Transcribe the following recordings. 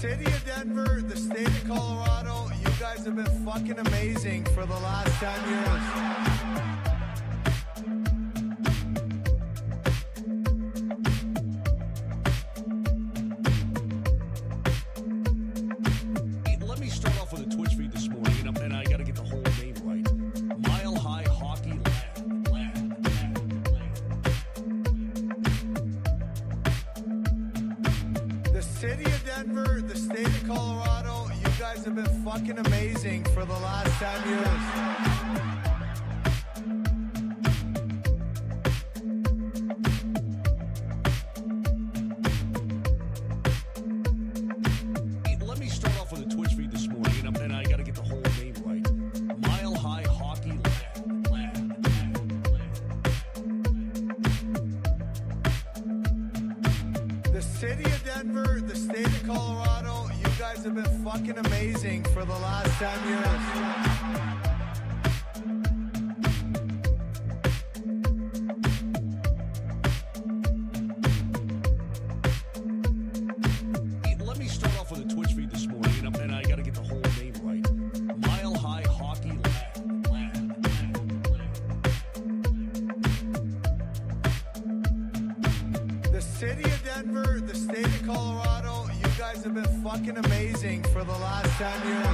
city of Denver, the state of Colorado, you guys have been fucking amazing for the last 10 years. Let me start off with a Twitch feed this morning, and I got to get the whole name right. Mile High Hockey Lab. The city of Denver, the state of Colorado, you guys have been fucking amazing for the last 10 years. Let me start off with a Twitch feed this morning, and I got to get the whole name right. Mile High Hockey Lab. The city of Denver, the state of Colorado, you guys have been fucking amazing for the last 10 years. Let me start off with a Twitch feed this morning, and I got to get the whole name right. Mile High Hockey Lab. The city of Denver, the state of Colorado, you guys have been fucking amazing for the last 10 years.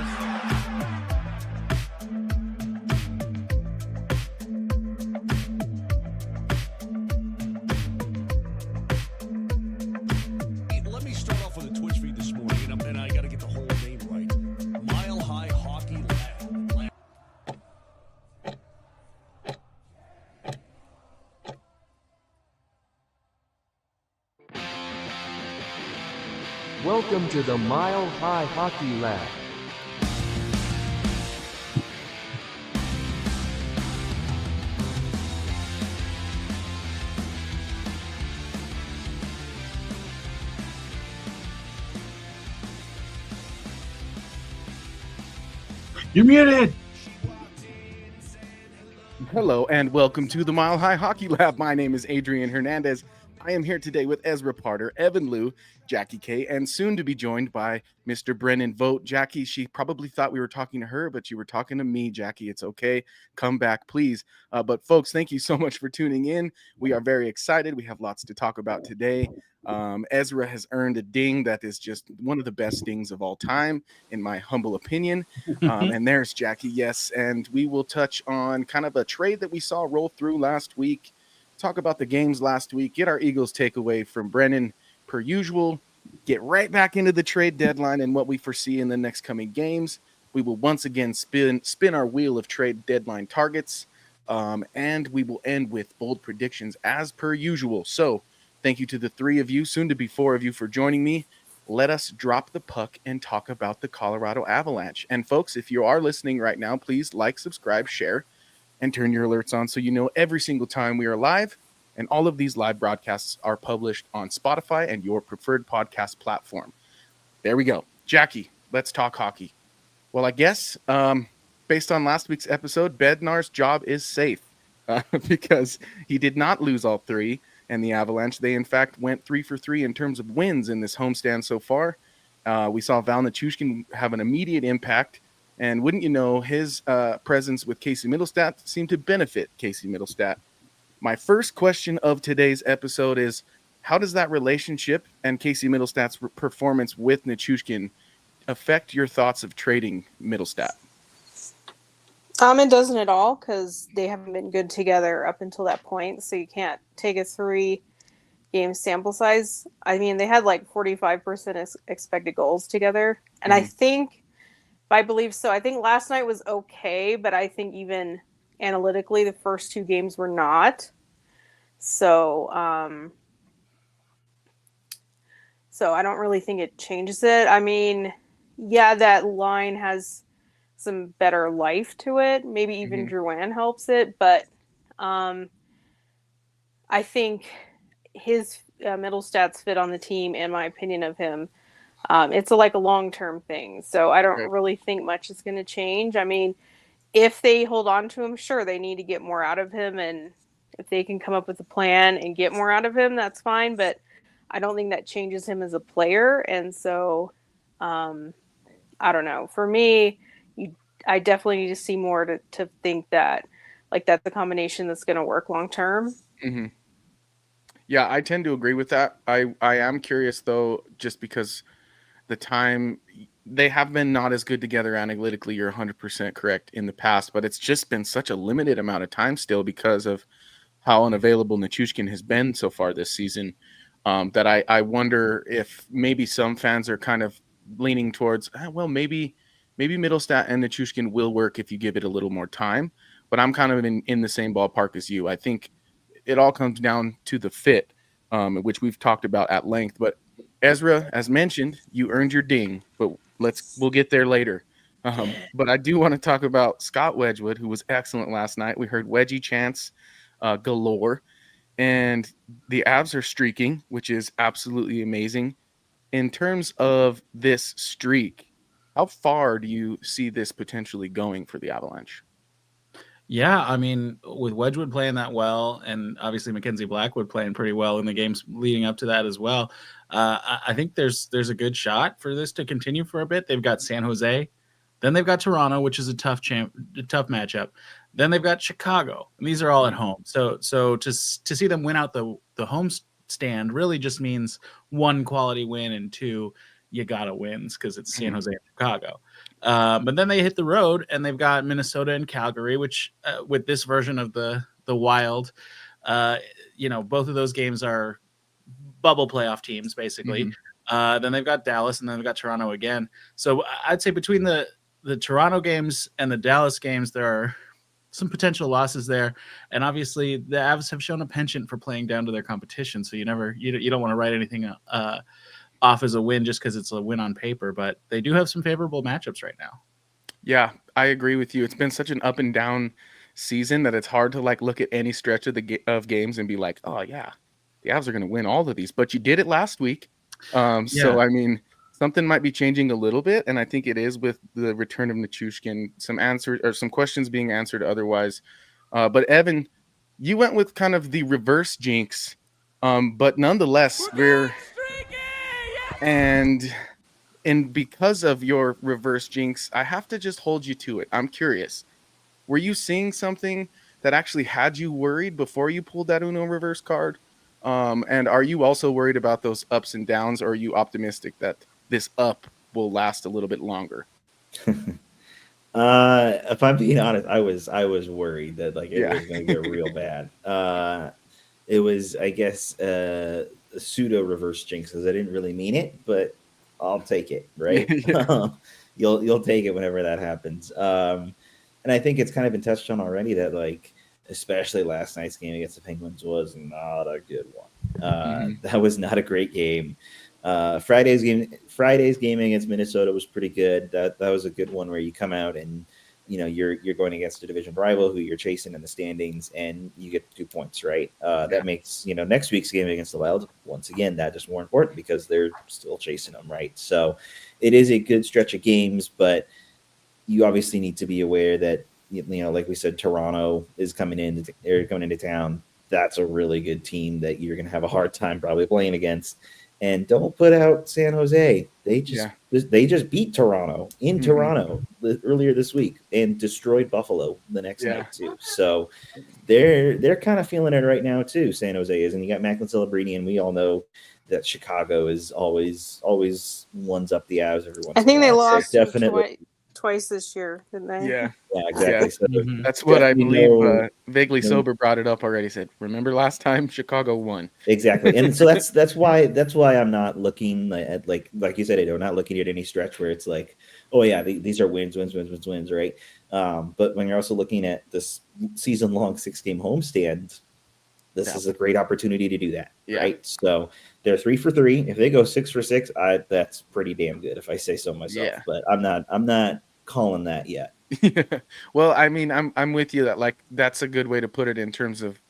Let me start off with a Twitch feed this morning, and I got to get the whole name right. Mile High Hockey Lab. Welcome to the Mile High Hockey Lab. You're muted. Hello and welcome to the Mile High Hockey Lab. My name is Adrian Hernandez. I am here today with Ezra Parter, Evan Liu, Jackie K, and soon to be joined by Mr. Brennan Vogt. Jackie, she probably thought we were talking to her, but you were talking to me, Jackie. It's okay. Come back, please. But folks, thank you so much for tuning in. We are very excited. We have lots to talk about today. Ezra has earned a ding that is just one of the best dings of all time, in my humble opinion. And there's Jackie, yes. And we will touch on kind of a trade that we saw roll through last week, talk about the games last week, get our Eagles takeaway from Brennan per usual, get right back into the trade deadline and what we foresee in the next coming games. We will once again spin our wheel of trade deadline targets, and we will end with bold predictions as per usual. So thank you to the three of you, soon to be four of you, for joining me. Let us drop the puck and talk about the Colorado Avalanche. And folks, if you are listening right now, please like, subscribe, share, and turn your alerts on so you know every single time we are live. And all of these live broadcasts are published on Spotify and your preferred podcast platform. There we go. Jackie, let's talk hockey. Well, I guess based on last week's episode, Bednar's job is safe because he did not lose all three. And the Avalanche, they in fact went 3 for 3 in terms of wins in this homestand so far. We saw Val Nichushkin have an immediate impact. And wouldn't you know, his presence with Casey Middlestat seemed to benefit Casey Middlestat. My first question of today's episode is, how does that relationship and Casey Middlestat's performance with Nichushkin affect your thoughts of trading Middlestat? It doesn't at all, because they haven't been good together up until that point, so you can't take a 3-game sample size. I mean, they had like 45% expected goals together, and I believe so. I think last night was okay, but I think even analytically, the first 2 games were not. So I don't really think it changes it. I mean, yeah, that line has some better life to it. Maybe even Drouin helps it, but I think his Middlestat's fit on the team, and my opinion of him, it's a long-term thing. So I don't really think much is going to change. I mean, if they hold on to him, sure, they need to get more out of him, and if they can come up with a plan and get more out of him, that's fine. But I don't think that changes him as a player, and so I don't know. For me, I definitely need to see more to think that like that's a combination that's going to work long term. Hmm. Yeah, I tend to agree with that. I am curious though, just because the time they have been not as good together analytically. You're 100% correct in the past, but it's just been such a limited amount of time still because of how unavailable Nichushkin has been so far this season. That I wonder if maybe some fans are kind of leaning towards, well, maybe Middlestat and Nichushkin will work if you give it a little more time. But I'm kind of in the same ballpark as you. I think it all comes down to the fit, which we've talked about at length. But Ezra, as mentioned, you earned your ding, but we'll get there later. But I do want to talk about Scott Wedgwood, who was excellent last night. We heard wedgie chants galore, and the Avs are streaking, which is absolutely amazing. In terms of this streak, how far do you see this potentially going for the Avalanche? Yeah, I mean, with Wedgwood playing that well, and obviously Mackenzie Blackwood playing pretty well in the games leading up to that as well, I think there's a good shot for this to continue for a bit. They've got San Jose, then they've got Toronto, which is a tough matchup. Then they've got Chicago, and these are all at home. So to see them win out the home stand really just means one quality win and two you gotta wins because it's San Jose and Chicago. But then they hit the road and they've got Minnesota and Calgary, which with this version of the Wild, both of those games are bubble playoff teams basically. Then they've got Dallas and then they've got Toronto again. So I'd say between the Toronto games and the Dallas games, there are some potential losses there. And obviously the Avs have shown a penchant for playing down to their competition. So you don't want to write anything off as a win just because it's a win on paper, but they do have some favorable matchups right now. Yeah, I agree with you. It's been such an up and down season that it's hard to like look at any stretch of games and be like, oh yeah, the Avs are going to win all of these. But you did it last week, so I mean, something might be changing a little bit, and I think it is with the return of Nichushkin. Some answers or some questions being answered otherwise. But Evan, you went with kind of the reverse jinx, but nonetheless, and because of your reverse jinx, I have to just hold you to it. I'm curious. Were you seeing something that actually had you worried before you pulled that Uno reverse card? And are you also worried about those ups and downs, or are you optimistic that this up will last a little bit longer? If I'm being honest, I was worried that like it was going to get real bad. It was, I guess, a pseudo reverse jinx because I didn't really mean it, but I'll take it, right? You'll take it whenever that happens. And I think it's kind of been touched on already that like, especially last night's game against the Penguins was not a good one. That was not a great game. Friday's game against Minnesota was pretty good. That was a good one where you come out and you're going against a division rival who you're chasing in the standings and you get 2 points, right? That makes next week's game against the Wild once again that just more important because they're still chasing them, right? So it is a good stretch of games, but you obviously need to be aware that like we said, Toronto is coming into town. That's a really good team that you're going to have a hard time probably playing against. And don't put out San Jose. They just beat Toronto in Toronto earlier this week and destroyed Buffalo the next night too. So they're kind of feeling it right now too. San Jose is, and you got Macklin Celebrini, and we all know that Chicago is always ones up the Avs every once. I think in a they while. lost So definitely twice this year, didn't they? Yeah, exactly. So that's what I believe. Vaguely Sober brought it up already. Said, remember last time Chicago won? Exactly, and so that's why I'm not looking at like you said, I'm not looking at any stretch where it's like, oh yeah, these are wins, right? But when you're also looking at this season-long 6-game homestand, this is a great opportunity to do that, right? So they're 3 for 3. If they go 6 for 6, that's pretty damn good, if I say so myself. Yeah. But I'm not calling that yet. Well, I mean, I'm with you that like that's a good way to put it in terms of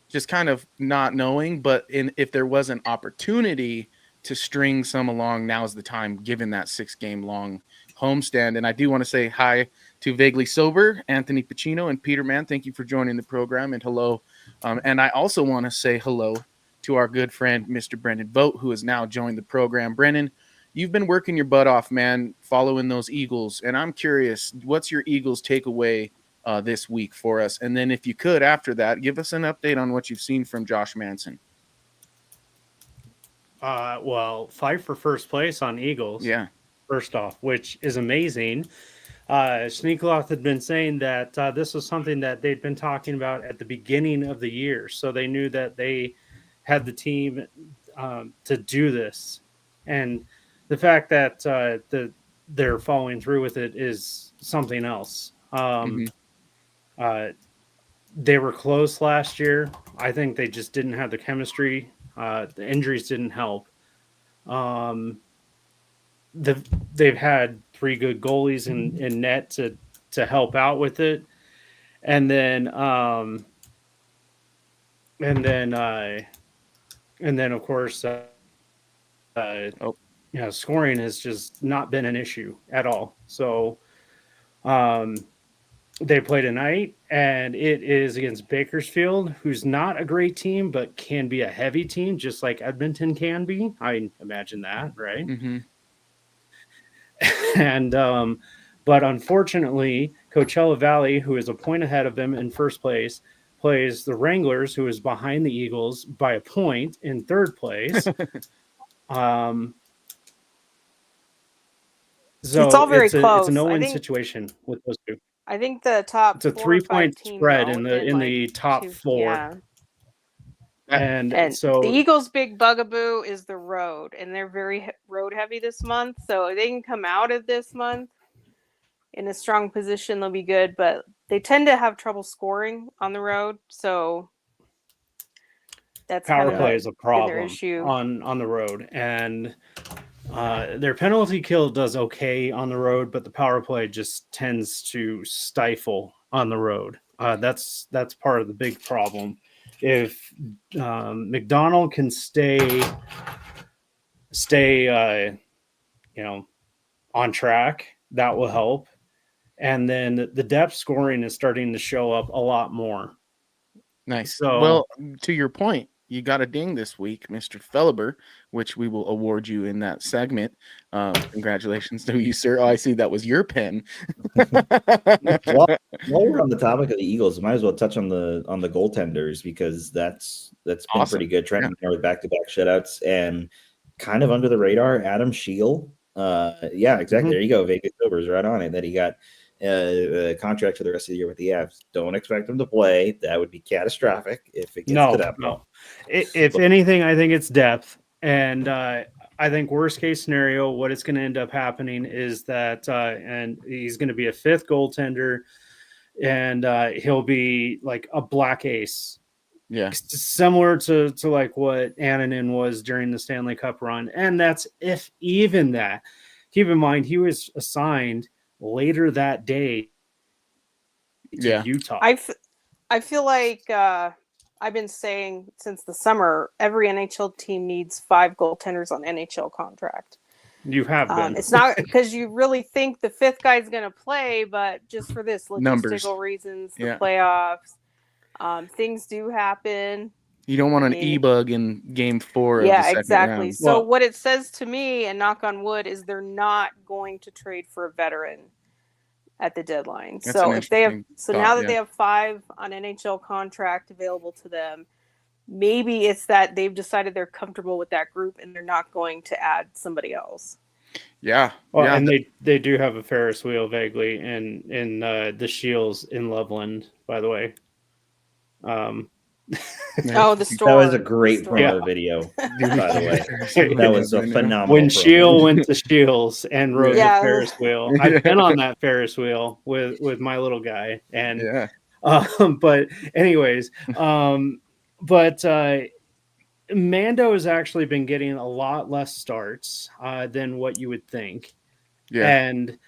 just kind of not knowing, but if there was an opportunity to string some along, now's the time, given that 6-game long homestand. And I do want to say hi to Vaguely Sober, Anthony Pacino, and Peter Mann. Thank you for joining the program, and hello. And I also want to say hello to our good friend, Mr. Brendan Vogt, who has now joined the program. Brennan, you've been working your butt off, man, following those Eagles, and I'm curious, what's your Eagles takeaway this week for us? And then if you could, after that, give us an update on what you've seen from Josh Manson. Well, fight for first place on Eagles. Yeah. First off, which is amazing. Sneakloth had been saying that this was something that they'd been talking about at the beginning of the year, so they knew that they had the team to do this, and the fact that they're following through with it is something else. They were close last year. I think they just didn't have the chemistry. The injuries didn't help. They've had 3 good goalies in net to help out with it, and then of course scoring has just not been an issue at all. So they play tonight, and it is against Bakersfield, who's not a great team, but can be a heavy team, just like Edmonton can be. I imagine that, right? Mm-hmm. And but unfortunately, Coachella Valley, who is a point ahead of them in first place, plays the Wranglers, who is behind the Eagles by a point in third place. So it's all very close. It's a no-win situation with those two. I think the top. It's a 3-point spread in the top 4. Yeah. And so the Eagles' big bugaboo is the road, and they're very road heavy this month. So if they can come out of this month in a strong position, they'll be good. But they tend to have trouble scoring on the road, so that's power play is a problem issue on the road, and their penalty kill does okay on the road, but the power play just tends to stifle on the road. That's part of the big problem. If McDonald can stay on track, that will help. And then the depth scoring is starting to show up a lot more. Nice. So, well, to your point, you got a ding this week, Mr. Felleber, which we will award you in that segment. Congratulations to you, sir. Oh, I see that was your pen. While we're on the topic of the Eagles, might as well touch on the goaltenders, because that's been awesome. Pretty good. Trenton with back-to-back shutouts, and kind of under the radar, Adam Scheel. Yeah, exactly. Mm-hmm. There you go. Vegas Sobers right on it. That he got a contract for the rest of the year with the Avs. Don't expect him to play. That would be catastrophic if it gets to that point. No. If anything, I think it's depth. And I think worst case scenario, what it's going to end up happening is that and he's going to be a 5th goaltender, and he'll be like a black ace. Yeah. Similar to like what Annunen was during the Stanley Cup run. And that's if even that. Keep in mind, he was assigned later that day to Utah. I feel like I've been saying since the summer, every NHL team needs 5 goaltenders on NHL contract. You have been. It's not because you really think the 5th guy's going to play, but just for this logistical Numbers. reasons, the playoffs, things do happen. You don't want an e-bug in game 4 of the second exactly. round. So what it says to me, and knock on wood, is they're not going to trade for a veteran at the deadline. That's so if they have, now that yeah. they have 5 on NHL contract available to them, maybe it's that they've decided they're comfortable with that group and they're not going to add somebody else. Yeah. Well, yeah. And they do have a Ferris wheel vaguely in the Shields in Loveland, by the way. Oh, the store. That was a great promo video, by the way. That was a phenomenal. When promo. Shield went to Shields and rode the Ferris wheel, I've been on that Ferris wheel with my little guy, and but anyways, Mando has actually been getting a lot less starts than what you would think, and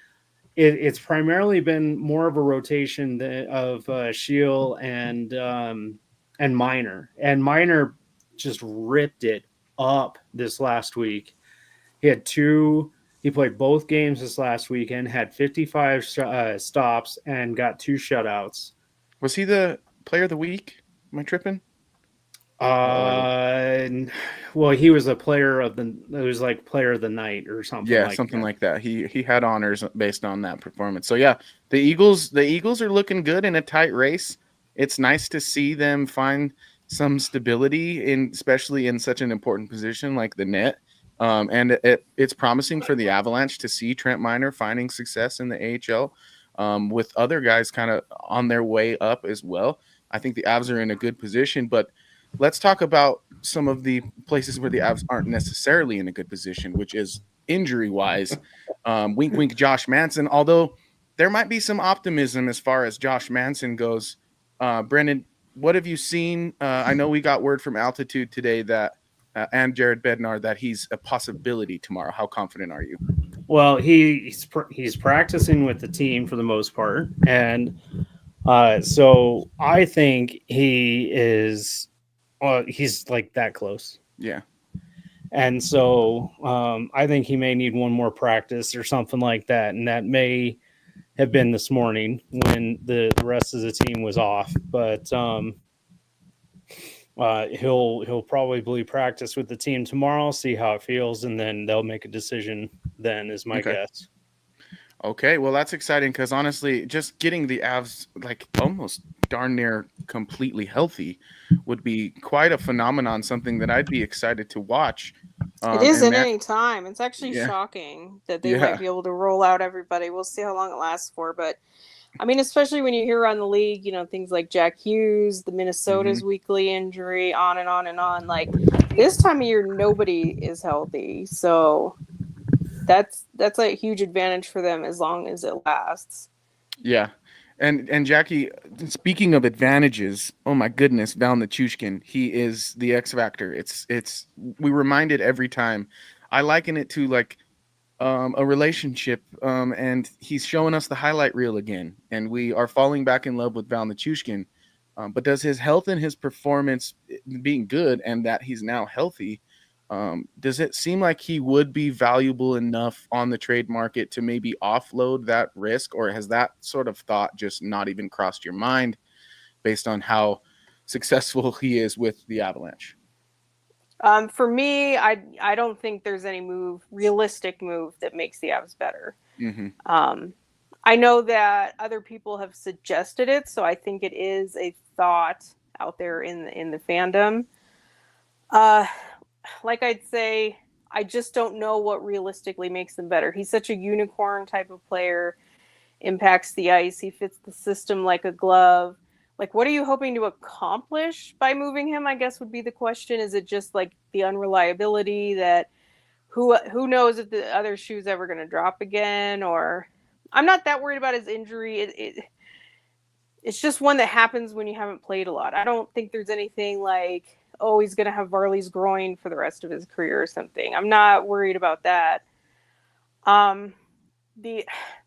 it's primarily been more of a rotation of Shield and Minor. And Minor just ripped it up this last week. He played both games this last weekend, had 55 stops, and got 2 shutouts. Was he the player of the week? Am I tripping? Well, he was a player of the. It was like player of the night or something. Yeah, like something that. like that. He had honors based on that performance. So yeah, the Eagles are looking good in a tight race. It's nice to see them find some stability in, especially in such an important position like the net. And it's promising for the Avalanche to see Trent Miner finding success in the AHL, with other guys kind of on their way up as well. I think the Avs are in a good position, but let's talk about some of the places where the Avs aren't necessarily in a good position, which is injury wise. Wink, wink, Josh Manson. Although there might be some optimism as far as Josh Manson goes. Brendan, what have you seen? I know we got word from Altitude today that and Jared Bednar that he's a possibility tomorrow. How confident are you? Well, he's practicing with the team for the most part, and so I think he is. He's like that close. Yeah. And so I think he may need one more practice or something like that, and that may have been this morning when the rest of the team was off. But he'll probably practice with the team tomorrow, see how it feels, and then they'll make a decision. Then is my guess. Okay, well that's exciting because honestly, just getting the Avs like almost darn near completely healthy would be quite a phenomenon. Something that I'd be excited to watch. It is And at that, any time. It's actually yeah, shocking that they might yeah, be able to roll out everybody. We'll see how long it lasts for, but I mean, especially when you hear around the league, things like Jack Hughes, the Minnesota's weekly injury, on and on and on. Like this time of year, nobody is healthy, so that's a huge advantage for them as long as it lasts. yeah. And Jackie, speaking of advantages, oh my goodness, Val Nichushkin, he is the X factor. It's we reminded every time. I liken it to like a relationship, and he's showing us the highlight reel again, and we are falling back in love with Val Nichushkin. But does his health and his performance being good, and that he's now healthy, does it seem like he would be valuable enough on the trade market to maybe offload that risk, or has that sort of thought just not even crossed your mind based on how successful he is with the Avalanche? For me, I don't think there's any realistic move that makes the Avs better. I know that other people have suggested it, so I think it is a thought out there in the fandom. Like I'd say, I just don't know what realistically makes them better. He's such a unicorn type of player, impacts the ice, he fits the system like a glove. Like, what are you hoping to accomplish by moving him? I guess would be the question. Is it just like the unreliability that who knows if the other shoe's ever going to drop again? Or I'm not that worried about his injury. It's just one that happens when you haven't played a lot. I don't think there's anything like, oh, he's going to have Varley's groin for the rest of his career or something. I'm not worried about that. The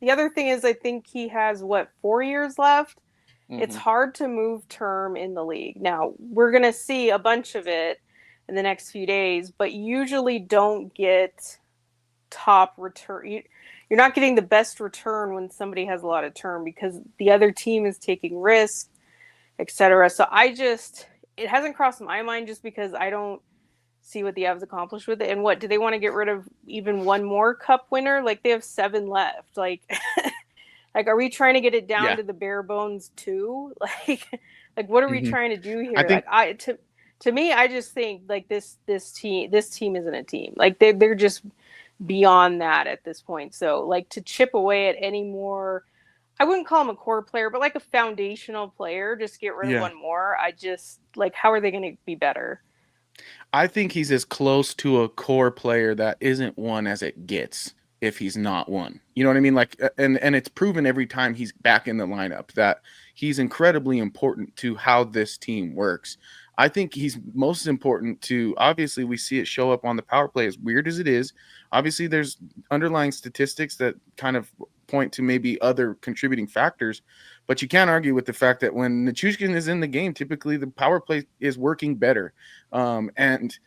other thing is I think he has 4 years left. It's hard to move term in the league. Now, we're going to see a bunch of it in the next few days, but usually don't get top return. You're not getting the best return when somebody has a lot of term because the other team is taking risks, etc. So it hasn't crossed my mind just because I don't see what the Avs accomplished with it. And what do they want to get rid of? Even one more cup winner? Like they have 7 left. Like, like are we trying to get it down to the bare bones too? Like what are we trying to do here? To me, I just think like this team isn't a team. Like they're just beyond that at this point. So like to chip away at any more, I wouldn't call him a core player, but like a foundational player, just get rid of one more. I just like, how are they going to be better? I think he's as close to a core player that isn't one as it gets if he's not one. You know what I mean? Like, and it's proven every time he's back in the lineup that he's incredibly important to how this team works. I think he's most important to, obviously, we see it show up on the power play, as weird as it is. Obviously, there's underlying statistics that kind of point to maybe other contributing factors, but you can't argue with the fact that when Nichushkin is in the game, typically the power play is working better. And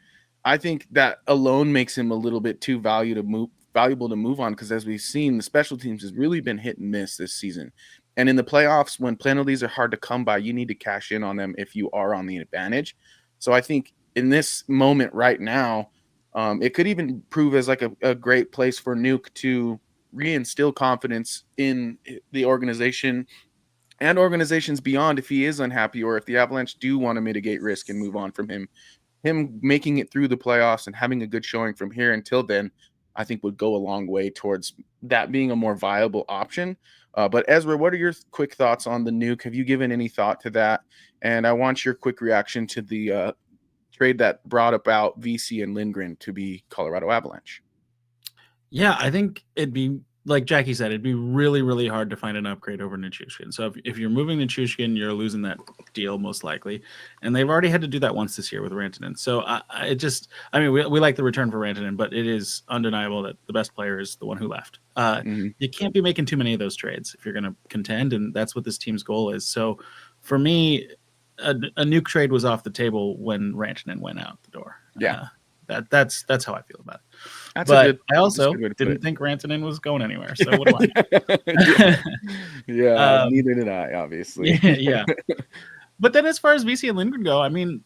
I think that alone makes him a little bit too valuable to move on, because as we've seen, the special teams has really been hit and miss this season. And in the playoffs, when penalties are hard to come by, you need to cash in on them if you are on the advantage. So I think in this moment right now, it could even prove as like a great place for Nuke to reinstill confidence in the organization and organizations beyond if he is unhappy or if the Avalanche do want to mitigate risk and move on from him. Him making it through the playoffs and having a good showing from here until then, I think would go a long way towards that being a more viable option. But Ezra, what are your quick thoughts on the Nuke? Have you given any thought to that? And I want your quick reaction to the trade that brought about VC and Lindgren to be Colorado Avalanche. Yeah, I think it'd be, like Jackie said, it'd be really, really hard to find an upgrade over Nichushkin. So if you're moving Nichushkin, you're losing that deal most likely. And they've already had to do that once this year with Rantanen. So we like the return for Rantanen, but it is undeniable that the best player is the one who left. You can't be making too many of those trades if you're going to contend, and that's what this team's goal is. So for me, a Nuke trade was off the table when Rantanen went out the door. Yeah. That's how I feel about it. I also didn't think Rantanen was going anywhere. So what do I? Neither did I, obviously. Yeah. But then as far as VC and Lindgren go, I mean,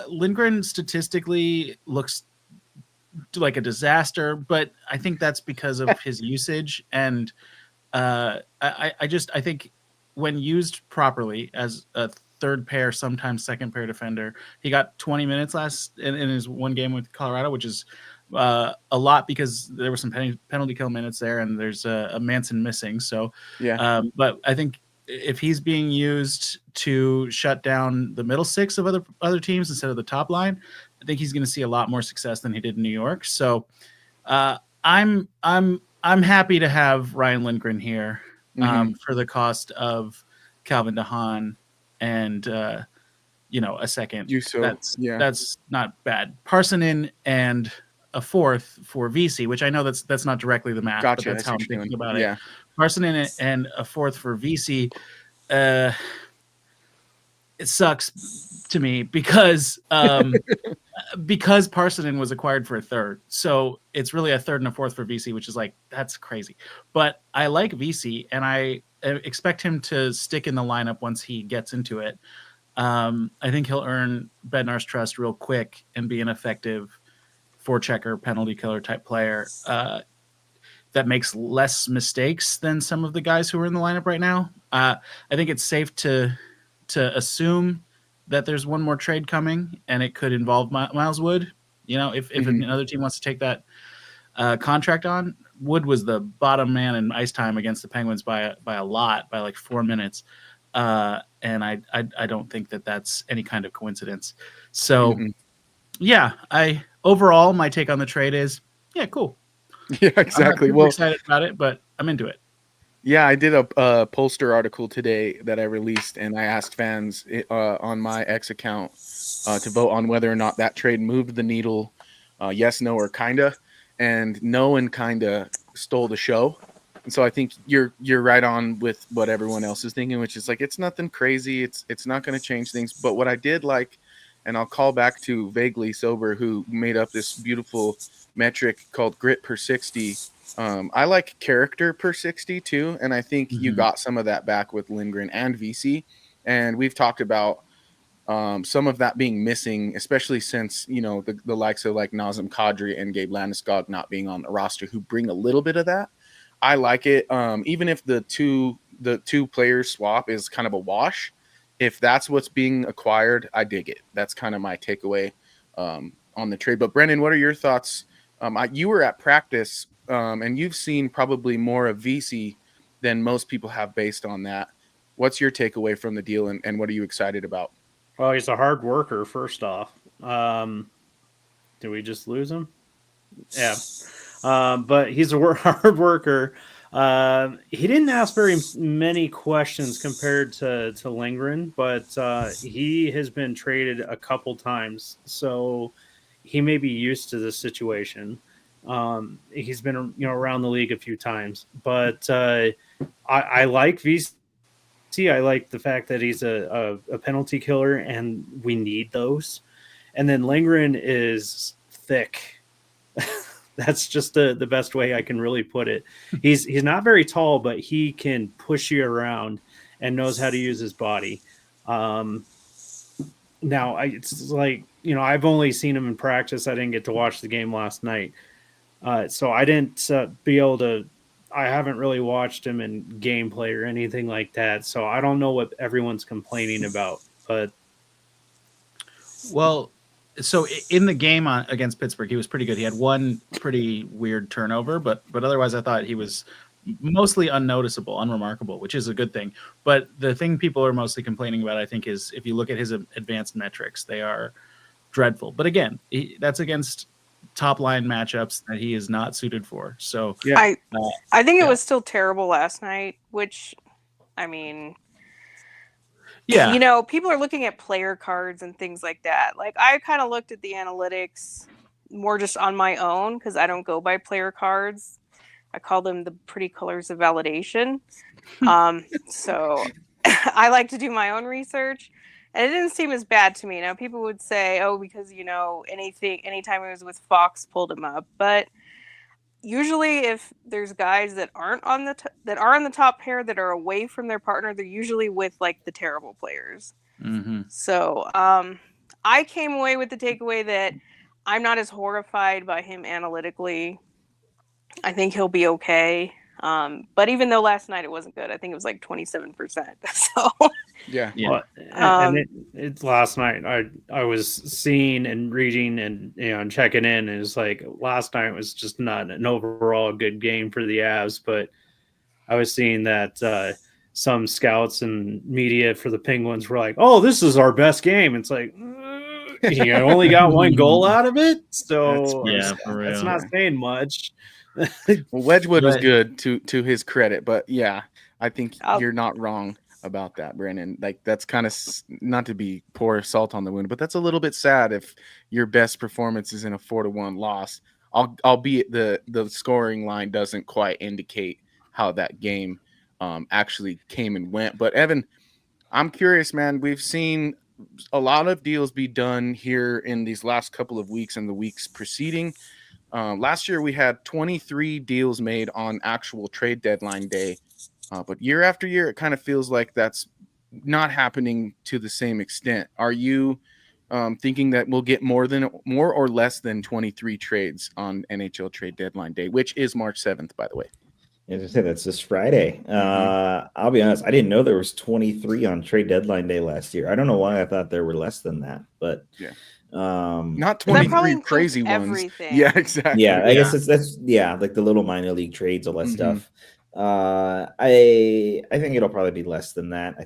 Lindgren statistically looks like a disaster, but I think that's because of his usage. And I think when used properly as a third pair, sometimes second pair defender, he got 20 minutes last in his one game with Colorado, which is a lot because there were some penalty kill minutes there, and there's a Manson missing. So, but I think if he's being used to shut down the middle six of other teams instead of the top line, I think he's going to see a lot more success than he did in New York. So, I'm happy to have Ryan Lindgren here for the cost of Calvin DeHaan and a second. That's not bad. Parsonen and a fourth for VC, which I know that's not directly the math, but that's how I'm thinking about it. Parsonen and a fourth for VC. It sucks to me because Parsonen was acquired for a third. So it's really a third and a fourth for VC, which is like, that's crazy. But I like VC, and I expect him to stick in the lineup once he gets into it. I think he'll earn Bednar's trust real quick and be an effective forechecker, penalty killer type player that makes less mistakes than some of the guys who are in the lineup right now. I think it's safe to assume that there's one more trade coming, and it could involve Miles Wood. If another team wants to take that contract on. Wood was the bottom man in ice time against the Penguins by a lot, by like 4 minutes. And I don't think that that's any kind of coincidence. So, overall, my take on the trade is, cool. Yeah, exactly. I'm excited about it, but I'm into it. Yeah, I did a poster article today that I released, and I asked fans on my X account to vote on whether or not that trade moved the needle, yes, no, or kinda. And no and kinda stole the show. And so I think you're right on with what everyone else is thinking, which is like, it's nothing crazy. It's not going to change things. But what I did like, and I'll call back to Vaguely Sober, who made up this beautiful metric called grit per 60. I like character per 60 too. And I think you got some of that back with Lindgren and VC. And we've talked about some of that being missing, especially since, the likes of like Nazem Kadri and Gabe Landeskog not being on the roster, who bring a little bit of that. I like it. Even if the two players swap is kind of a wash, if that's what's being acquired, I dig it. That's kind of my takeaway on the trade. But Brendan, what are your thoughts? You were at practice and you've seen probably more of VC than most people have based on that. What's your takeaway from the deal, and what are you excited about? Well, he's a hard worker, first off. Did we just lose him? Yeah. But he's a hard worker. He didn't ask very many questions compared to Lindgren, but he has been traded a couple times, so he may be used to this situation. He's been around the league a few times, but I like VC. I like the fact that he's a penalty killer, and we need those. And then Lindgren is thick. That's just the best way I can really put it. He's not very tall, but he can push you around and knows how to use his body. Now, it's like, I've only seen him in practice. I didn't get to watch the game last night. So I didn't be able to. I haven't really watched him in gameplay or anything like that. So I don't know what everyone's complaining about. But well, so in the game against Pittsburgh, he was pretty good. He had one pretty weird turnover, but otherwise, I thought he was mostly unnoticeable, unremarkable, which is a good thing. But the thing people are mostly complaining about, I think, is if you look at his advanced metrics, they are dreadful. But again, that's against top line matchups that he is not suited for. So yeah, I think it was still terrible last night, which, I mean, yeah, people are looking at player cards and things like that. Like, I kind of looked at the analytics more just on my own because I don't go by player cards. I call them the pretty colors of validation. So I like to do my own research, and it didn't seem as bad to me. Now, people would say, "Oh, because anytime it was with Fox, pulled him up." But usually, if there's guys that aren't on that are on the top pair that are away from their partner, they're usually with like the terrible players. mm-hmm. So, I came away with the takeaway that I'm not as horrified by him analytically. I think he'll be okay. But even though last night it wasn't good, I think it was like 27%. So Yeah. Well, and it's last night. I was seeing and reading and checking in, and it's like last night was just not an overall good game for the Avs. But I was seeing that some scouts and media for the Penguins were like, "Oh, this is our best game." It's like you only got one goal out of it, so that's not saying much. Well, Wedgwood was good to his credit, but yeah, I think you're not wrong about that, Brandon. Like, that's kind of not to be pour salt on the wound, but that's a little bit sad if your best performance is in a 4-1 loss. Albeit the scoring line doesn't quite indicate how that game actually came and went. But Evan, I'm curious, man. We've seen a lot of deals be done here in these last couple of weeks and the weeks preceding. Last year, we had 23 deals made on actual trade deadline day. But year after year, it kind of feels like that's not happening to the same extent. Are you thinking that we'll get more or less than 23 trades on NHL trade deadline day, which is March 7th, by the way? As I said, that's this Friday. I'll be honest, I didn't know there was 23 on trade deadline day last year. I don't know why I thought there were less than that, but yeah. Not 23 crazy ones. Everything. Yeah, exactly. Yeah, I guess that's like the little minor league trades, all that stuff. I think it'll probably be less than that. I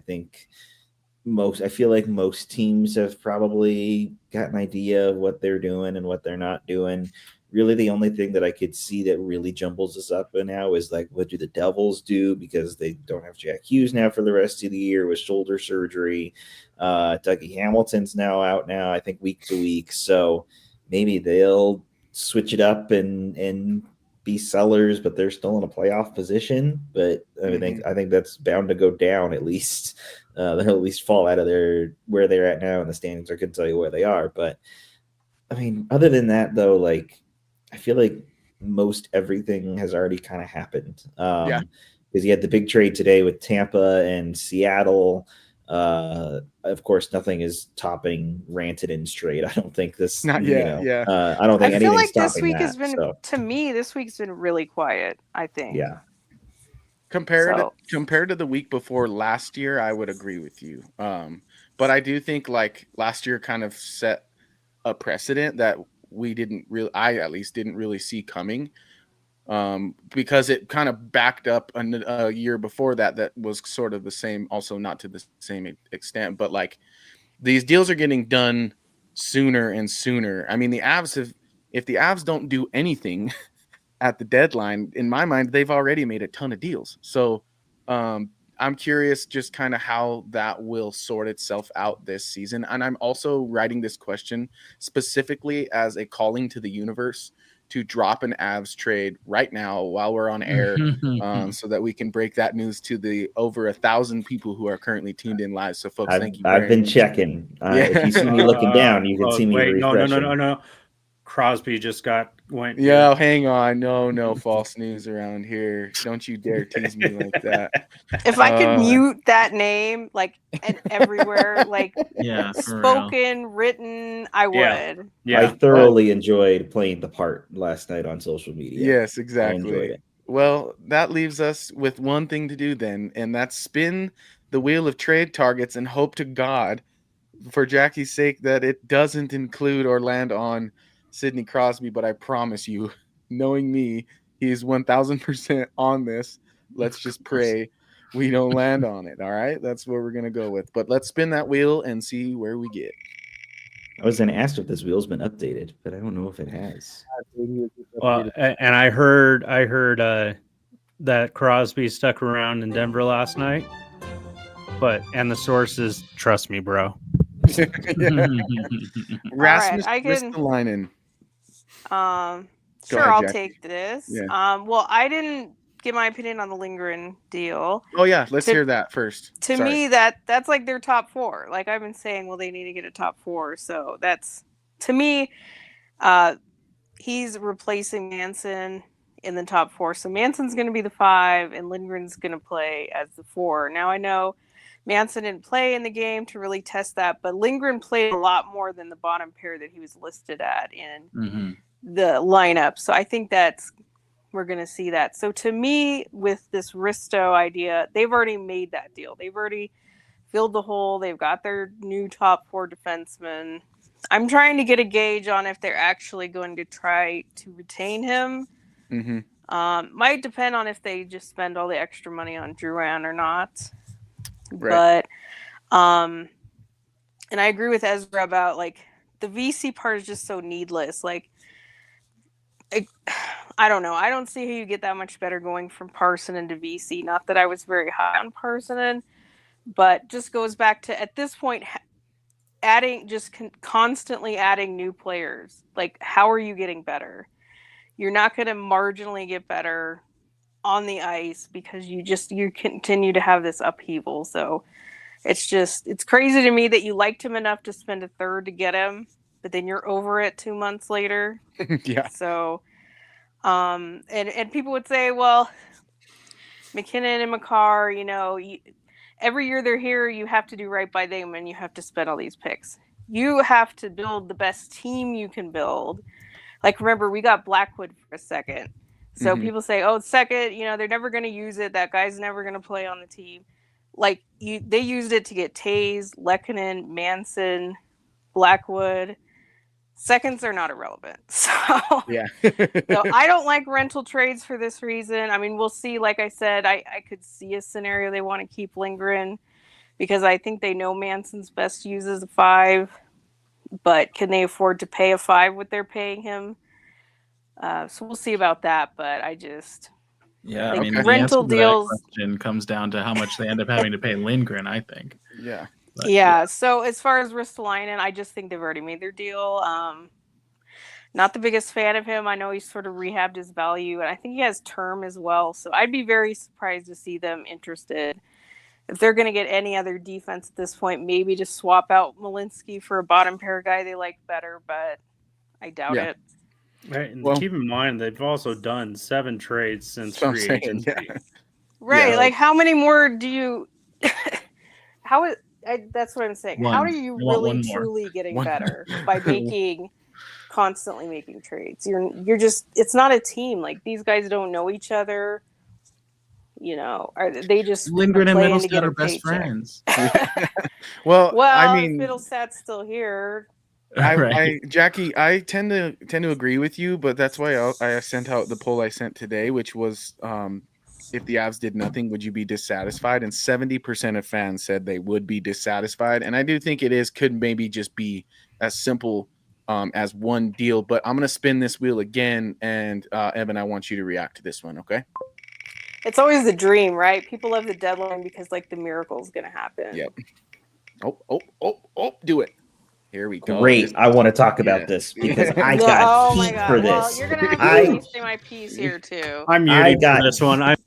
feel like most teams have probably got an idea of what they're doing and what they're not doing. Really, the only thing that I could see that really jumbles us up now is like, what do the Devils do? Because they don't have Jack Hughes now for the rest of the year with shoulder surgery. Dougie Hamilton's now out now, I think, week to week. So maybe they'll switch it up and be sellers, but they're still in a playoff position. But I think that's bound to go down at least. They'll at least fall out of where they're at now in the standings. I couldn't tell you where they are. But I mean, other than that, though, like, I feel like most everything has already kind of happened. Because you had the big trade today with Tampa and Seattle. Of course, nothing is topping Rantanen's trade. I don't think this. Not yet. I don't think anything's feel like topping this week that, has been to me. This week's been really quiet. I think. Yeah. Compared to the week before last year, I would agree with you. But I do think like last year kind of set a precedent that I at least didn't really see coming, because it kind of backed up a year before that was sort of the same, also not to the same extent, but like these deals are getting done sooner and sooner. I mean, if the Avs don't do anything at the deadline, in my mind, they've already made a ton of deals. So I'm curious just kind of how that will sort itself out this season. And I'm also writing this question specifically as a calling to the universe to drop an Avs trade right now while we're on air, so that we can break that news to the over 1,000 people who are currently tuned in live. So folks, thank you. I've been checking. If you see me looking down, you can see me refreshing. No. Crosby just got went. Yeah, hang on. No false news around here. Don't you dare tease me like that. If I could mute that name, like, and everywhere, like, Yeah, for spoken, written, I would. I thoroughly enjoyed playing the part last night on social media. Yes, I exactly. enjoyed it. Well, that leaves us with one thing to do then, and that's spin the wheel of trade targets and hope to God, for Jackie's sake, that it doesn't include or land on Sidney Crosby. But I promise you, knowing me, he's 1000% on this. Let's just pray we don't land on it. All right, that's what we're gonna go with. But let's spin that wheel and see where we get. I was going to ask if this wheel's been updated, but I don't know if it has. Well, and I heard that Crosby stuck around in Denver last night. And the sources, trust me, bro. Rasmus I can. Ristolainen. Sure, ahead, I'll Jackie. take this. Yeah. Well, I didn't give my opinion on the Lindgren deal. Oh yeah, let's hear that first. To me, that's like their top four. Like I've been saying, well, they need to get a top four. So that's, to me, he's replacing Manson in the top four. So Manson's going to be the 5, and Lindgren's going to play as the 4. Now I know Manson didn't play in the game to really test that, but Lindgren played a lot more than the bottom pair that he was listed at in the lineup. So I think we're going to see that. So to me, with this Risto idea, they've already made that deal. They've already filled the hole. They've got their new top 4 defensemen. I'm trying to get a gauge on if they're actually going to try to retain him. Might depend on if they just spend all the extra money on Drouin or not. Right. But, and I agree with Ezra about like the VC part is just so needless. Like, I don't know. I don't see how you get that much better going from Parson to VC. Not that I was very high on Parson, but just goes back to, at this point, constantly adding new players. Like, how are you getting better? You're not going to marginally get better on the ice because you continue to have this upheaval. So it's crazy to me that you liked him enough to spend a third to get him, but then you're over it 2 months later. Yeah. So, and people would say, well, McKinnon and Makar, every year they're here, you have to do right by them and you have to spend all these picks. You have to build the best team you can build. Like, remember, we got Blackwood for a second. So people say, oh, second, they're never going to use it. That guy's never going to play on the team. Like, they used it to get Taze, Lehkonen, Manson, Blackwood. Seconds are not irrelevant. So, yeah. So I don't like rental trades for this reason. I mean, we'll see. Like I said, I could see a scenario they want to keep Lindgren because I think they know Manson's best use is a 5. But can they afford to pay a 5 what they're paying him? So we'll see about that. But I just, I mean, rental deals. That question comes down to how much they end up having to pay Lindgren, I think. Yeah. But, yeah. So as far as Ristolainen, I just think they've already made their deal. Not the biggest fan of him. I know he's sort of rehabbed his value, and I think he has term as well. So I'd be very surprised to see them interested. If they're going to get any other defense at this point, maybe just swap out Malinsky for a bottom pair guy they like better, but I doubt it. Right, and keep in mind they've also done 7 trades since free agency. Right, like how many more do you? That's what I'm saying. How are you really truly getting better by constantly making trades? You're just, it's not a team. Like, these guys don't know each other. Are they just Lindgren and Middlestat are best friends? Well, I mean, Middlestat's still here. Jackie, I tend to agree with you, but that's why I sent out the poll I sent today, which was if the Avs did nothing, would you be dissatisfied? And 70% of fans said they would be dissatisfied, and I do think could maybe just be as simple as one deal. But I'm gonna spin this wheel again, and Evan, I want you to react to this one, okay? It's always the dream, right? People love the deadline because, like, the miracle is going to happen. Yep. Oh, do it. Here we go. Great. I want to talk about this because I got heat for this. Well, you're going to have to say my piece here, too. I'm muted for this one. I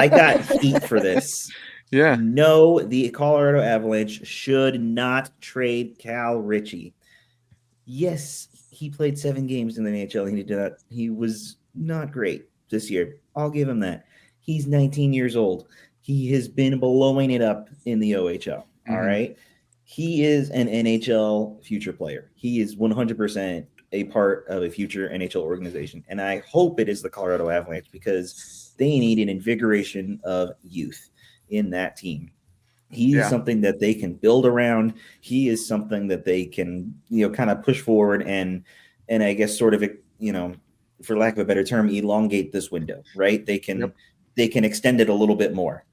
got heat for this. Yeah. No, the Colorado Avalanche should not trade Cal Ritchie. Yes, he played 7 games in the NHL. He was not great this year. I'll give him that. He's 19 years old. He has been blowing it up in the OHL. All right. He is an NHL future player. He is 100% a part of a future NHL organization. And I hope it is the Colorado Avalanche because they need an invigoration of youth in that team. He is something that they can build around. He is something that they can, kind of push forward and I guess sort of, for lack of a better term, elongate this window, right? They can extend it a little bit more.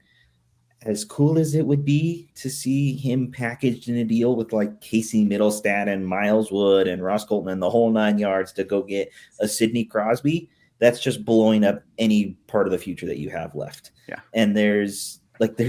As cool as it would be to see him packaged in a deal with like Casey Middlestat and Miles Wood and Ross Colton and the whole 9 yards to go get a Sidney Crosby, that's just blowing up any part of the future that you have left. Yeah. And there's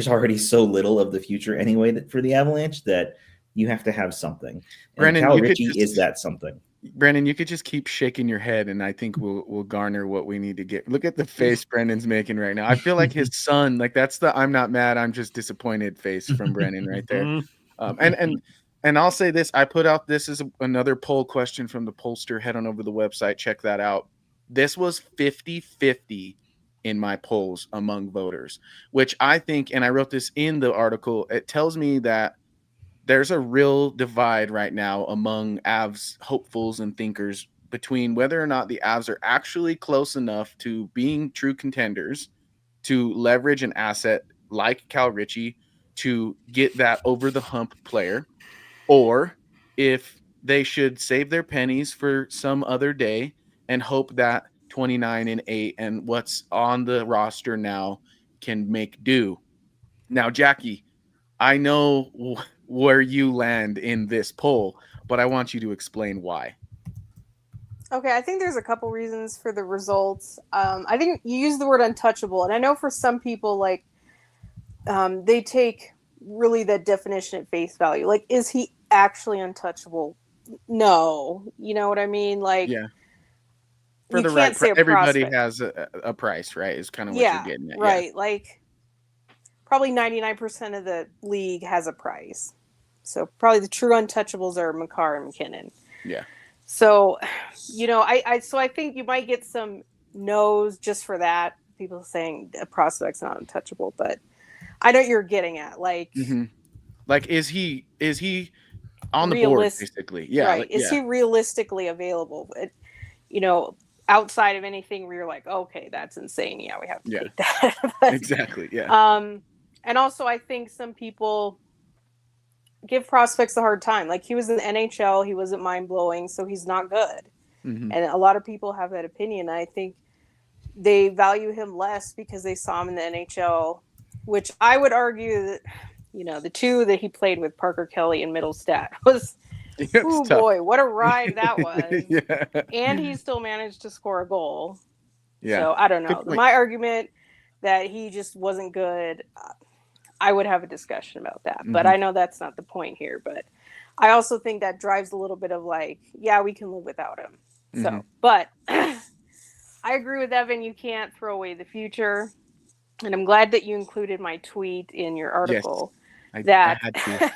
already so little of the future anyway that for the Avalanche that you have to have something. And Cal Ritchie is that something. Brendan, you could just keep shaking your head, and I think we'll garner what we need to get. Look at the face Brendan's making right now. I feel like his son, like that's the "I'm not mad, I'm just disappointed" face from Brendan right there. And I'll say this: I put out this is another poll question from the pollster. Head on over to the website, check that out. This was 50-50 in my polls among voters, which I think, and I wrote this in the article. It tells me that there's a real divide right now among Avs hopefuls and thinkers between whether or not the Avs are actually close enough to being true contenders to leverage an asset like Cal Ritchie to get that over the hump player, or if they should save their pennies for some other day and hope that 29-8 and what's on the roster now can make do. Now, Jackie, I know where you land in this poll, but I want you to explain why. Okay, I think there's a couple reasons for the results. I think you use the word untouchable, and I know for some people, like, they take really that definition at face value. Like, is he actually untouchable? No. You know what I mean? Like, yeah. For the right, everybody has a price, right? Is kind of what you're getting at. Right. Yeah. Like, probably 99% of the league has a price. So probably the true untouchables are Makar and McKinnon. Yeah. So, I think you might get some no's just for that. People saying a prospect's not untouchable, but I know what you're getting at. Like, like is he on the board basically? Yeah. Right. Is he realistically available? Outside of anything where you're like, okay, that's insane. Yeah, we have to take that. But, exactly. Yeah. And also, I think some people give prospects a hard time. Like, he was in the NHL, he wasn't mind-blowing, so he's not good. And a lot of people have that opinion. I think they value him less because they saw him in the NHL, which I would argue that, the two that he played with, Parker Kelly and Middlestat, was, oh boy, what a ride that was. Yeah. And he still managed to score a goal. Yeah. So, I don't know. My argument that he just wasn't good, I would have a discussion about that. But I know that's not the point here. But I also think that drives a little bit of like, yeah, we can live without him. So, but I agree with Evan. You can't throw away the future. And I'm glad that you included my tweet in your article. Yes,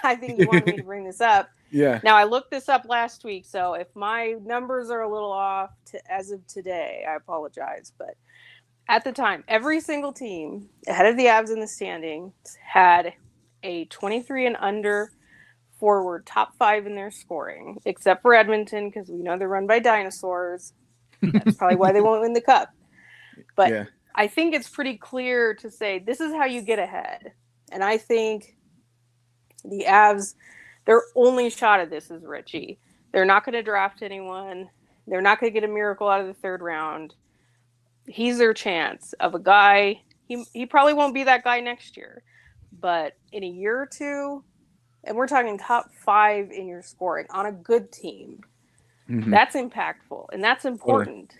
I think you wanted me to bring this up. Yeah. Now, I looked this up last week. So if my numbers are a little off as of today, I apologize. But at the time, every single team ahead of the Avs in the standings had a 23 and under forward top 5 in their scoring, except for Edmonton, because we know they're run by dinosaurs. That's probably why they won't win the cup. But I think it's pretty clear to say this is how you get ahead. And I think the Avs, their only shot at this is Ritchie. They're not going to draft anyone. They're not going to get a miracle out of the third round. He's their chance of a guy. He probably won't be that guy next year, but in a year or two, and we're talking top 5 in your scoring on a good team, that's impactful and that's important.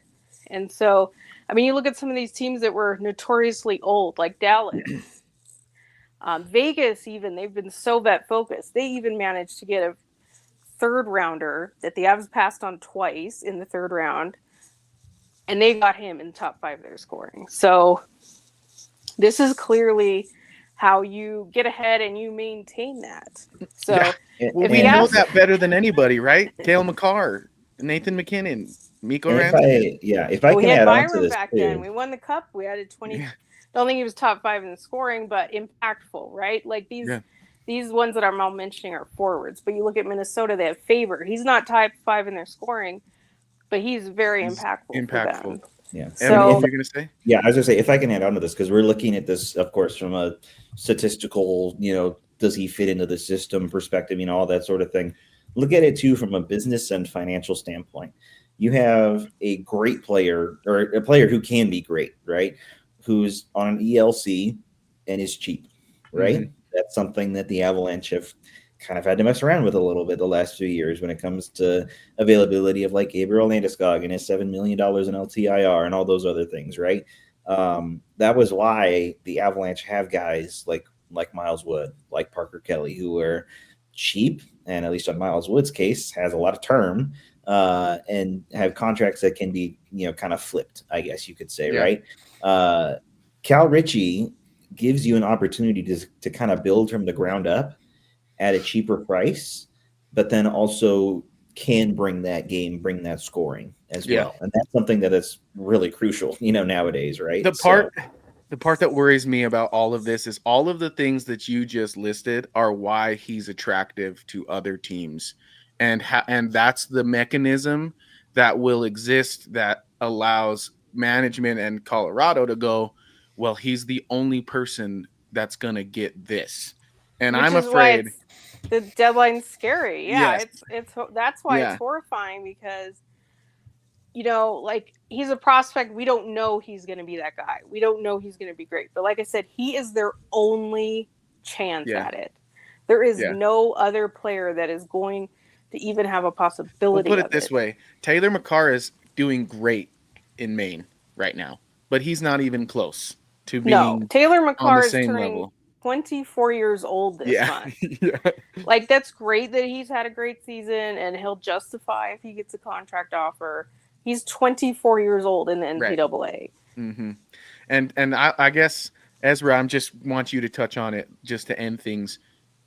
And so, I mean, you look at some of these teams that were notoriously old, like Dallas, Vegas. Even they've been so vet focused. They even managed to get a third rounder that the Avs passed on twice in the third round. And they got him in the top 5 of their scoring. So this is clearly how you get ahead and you maintain that. So well, we know that better than anybody, right? Cale McCarr, Nathan McKinnon, Miko Ramsey. If I we can had add on to Byron this back too. then. We won the cup. We added 20. Don't think he was top 5 in scoring, but impactful, right? Like these ones that I'm all mentioning are forwards. But you look at Minnesota, they have Faber. He's not top 5 in their scoring, but he's very impactful for them. Yeah. So, what were you going to say? Yeah, I was going to say, if I can add on to this, because we're looking at this, of course, from a statistical, does he fit into the system perspective, all that sort of thing. Look at it, too, from a business and financial standpoint. You have a great player, or a player who can be great, right? Who's on an ELC and is cheap, right? Mm-hmm. That's something that the Avalanche have kind of had to mess around with a little bit the last few years when it comes to availability of like Gabriel Landeskog and his $7 million in LTIR and all those other things, right? That was why the Avalanche have guys like Miles Wood, like Parker Kelly, who are cheap, and at least on Miles Wood's case, has a lot of term and have contracts that can be, kind of flipped, I guess you could say, right? Cal Ritchie gives you an opportunity to kind of build from the ground up at a cheaper price, but then also can bring that scoring as well. And that's something that is really crucial, nowadays, right? The part that worries me about all of this is all of the things that you just listed are why he's attractive to other teams. And that's the mechanism that will exist that allows management and Colorado to go, well, he's the only person that's going to get this. And I'm afraid the deadline's scary. Yeah, it's that's why it's horrifying, because like, he's a prospect. We don't know he's going to be that guy. We don't know he's going to be great. But like I said, he is their only chance at it. There is no other player that is going to even have a possibility. We'll put it this way. Taylor McCarr is doing great in Maine right now, but he's not even close to being Taylor McCarr on the is same turning level. 24 years old this month. Like, that's great that he's had a great season, and he'll justify if he gets a contract offer. He's 24 years old in the NCAA. Right. Mm-hmm. And I guess, Ezra, I just want you to touch on it just to end things.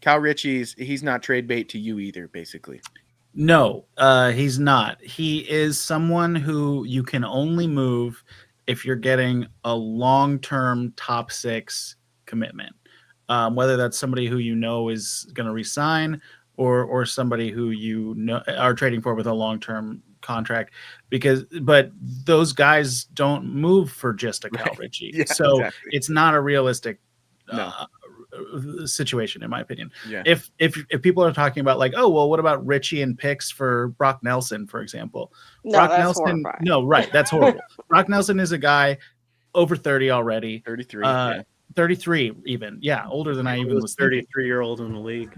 Cal Ritchie, he's not trade bait to you either, basically. No, he's not. He is someone who you can only move if you're getting a long-term top 6 commitment. Whether that's somebody who is going to resign or somebody who are trading for with a long-term contract, but those guys don't move for just a Cal Ritchie. It's not a realistic situation, in my opinion. If people are talking about like, oh well, what about Ritchie and picks for Brock Nelson, for example? Brock Nelson, that's horrible. Brock Nelson is a guy over 30 already, 33. 33 even, older than I even was 33-year-old in the league.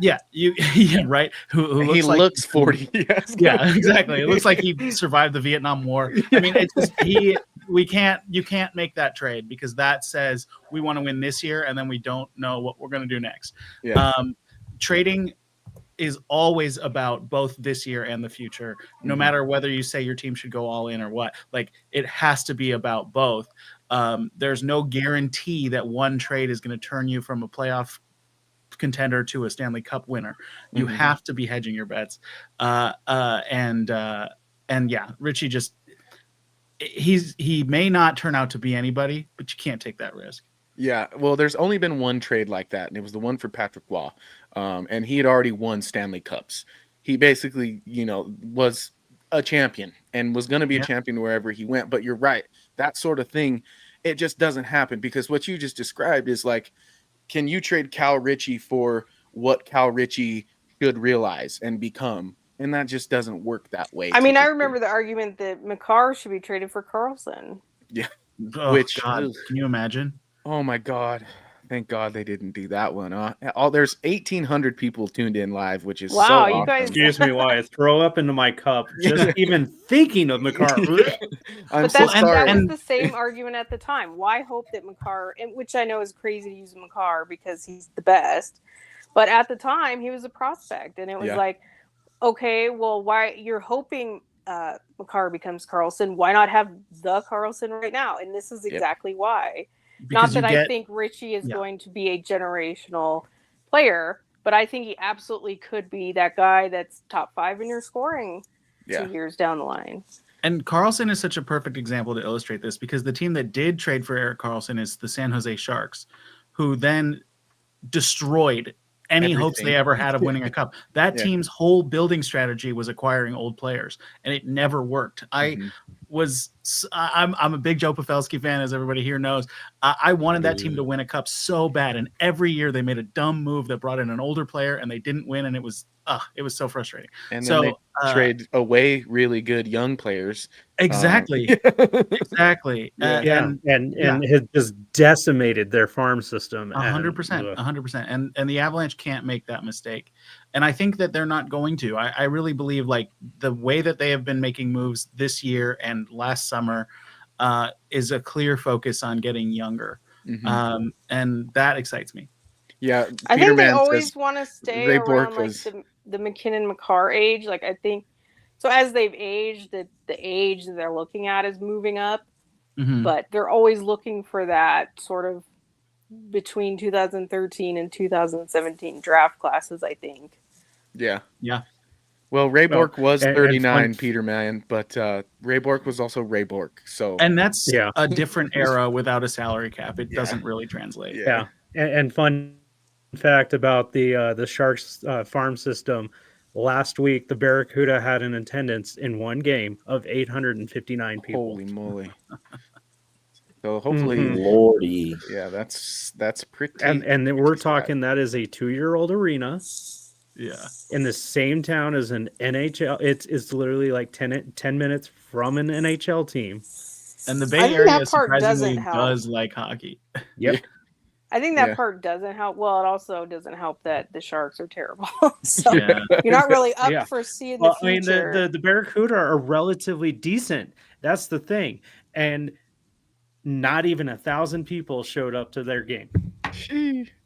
Right. Who he looks 40. Exactly. It looks like he survived the Vietnam War. I mean, it's just you can't make that trade, because that says we want to win this year and then we don't know what we're going to do next. Trading is always about both this year and the future, no matter whether you say your team should go all in or what. Like, it has to be about both. There's no guarantee that one trade is going to turn you from a playoff contender to a Stanley Cup winner. You have to be hedging your bets. Ritchie he may not turn out to be anybody, but you can't take that risk. Yeah, well, there's only been one trade like that, and it was the one for Patrick Waugh. And he had already won Stanley Cups. He basically, was a champion and was going to be a champion wherever he went. But you're right. That sort of thing, it just doesn't happen, because what you just described is like, can you trade Cal Ritchie for what Cal Ritchie should realize and become? And that just doesn't work that way. I mean, I remember the argument that McCarr should be traded for Carlson. Yeah. Which, God, can you imagine? Oh my God. Thank God they didn't do that one. There's 1,800 people tuned in live, which is so awesome. You guys. Excuse me while I throw up into my cup. Just even thinking of McCarr. I'm so sorry. That was the same argument at the time. Why hope that McCarr, which I know is crazy to use McCarr because he's the best, but at the time he was a prospect, and it was like, okay, well, why you're hoping McCarr becomes Carlson? Why not have the Carlson right now? And this is exactly why. Not that I think Richie is going to be a generational player, but I think he absolutely could be that guy that's top 5 in your scoring 2 years down the line. And Carlson is such a perfect example to illustrate this, because the team that did trade for Erik Karlsson is the San Jose Sharks, who then destroyed any hopes they ever had of winning a cup. That team's whole building strategy was acquiring old players, and it never worked. I'm a big Joe Pavelski fan, as everybody here knows. I wanted that team to win a cup so bad, and every year they made a dumb move that brought in an older player, and they didn't win, and it was so frustrating. And then they trade away really good young players. Exactly. Exactly. And it just decimated their farm system. 100%. And the Avalanche can't make that mistake. And I think that they're not going to. I really believe, like, the way that they have been making moves this year and last summer is a clear focus on getting younger. And that excites me. Yeah. I think they always want to stay around like the McKinnon-Makar age. Like, I think so. As they've aged, the age that they're looking at is moving up, but they're always looking for that sort of between 2013 and 2017 draft classes, I think. Yeah. Well, Ray Bourque was 39, Peter Mann, but Ray Bourque was also Ray Bourque. So, and that's a different era without a salary cap. It doesn't really translate. Yeah. And fun fact about the Sharks farm system: last week, the Barracuda had an attendance in one game of 859 people. Holy moly! So hopefully, Lordy, yeah, that's pretty. And we're talking that is a 2-year-old arena. Yeah, in the same town as an NHL. It's literally like 10 minutes from an NHL team. And the Bay Area surprisingly does like hockey. Yep. I think that part doesn't help. Well, it also doesn't help that the Sharks are terrible. So you're not really up for seeing the future. I mean, the Barracuda are relatively decent. That's the thing. And not even 1,000 people showed up to their game.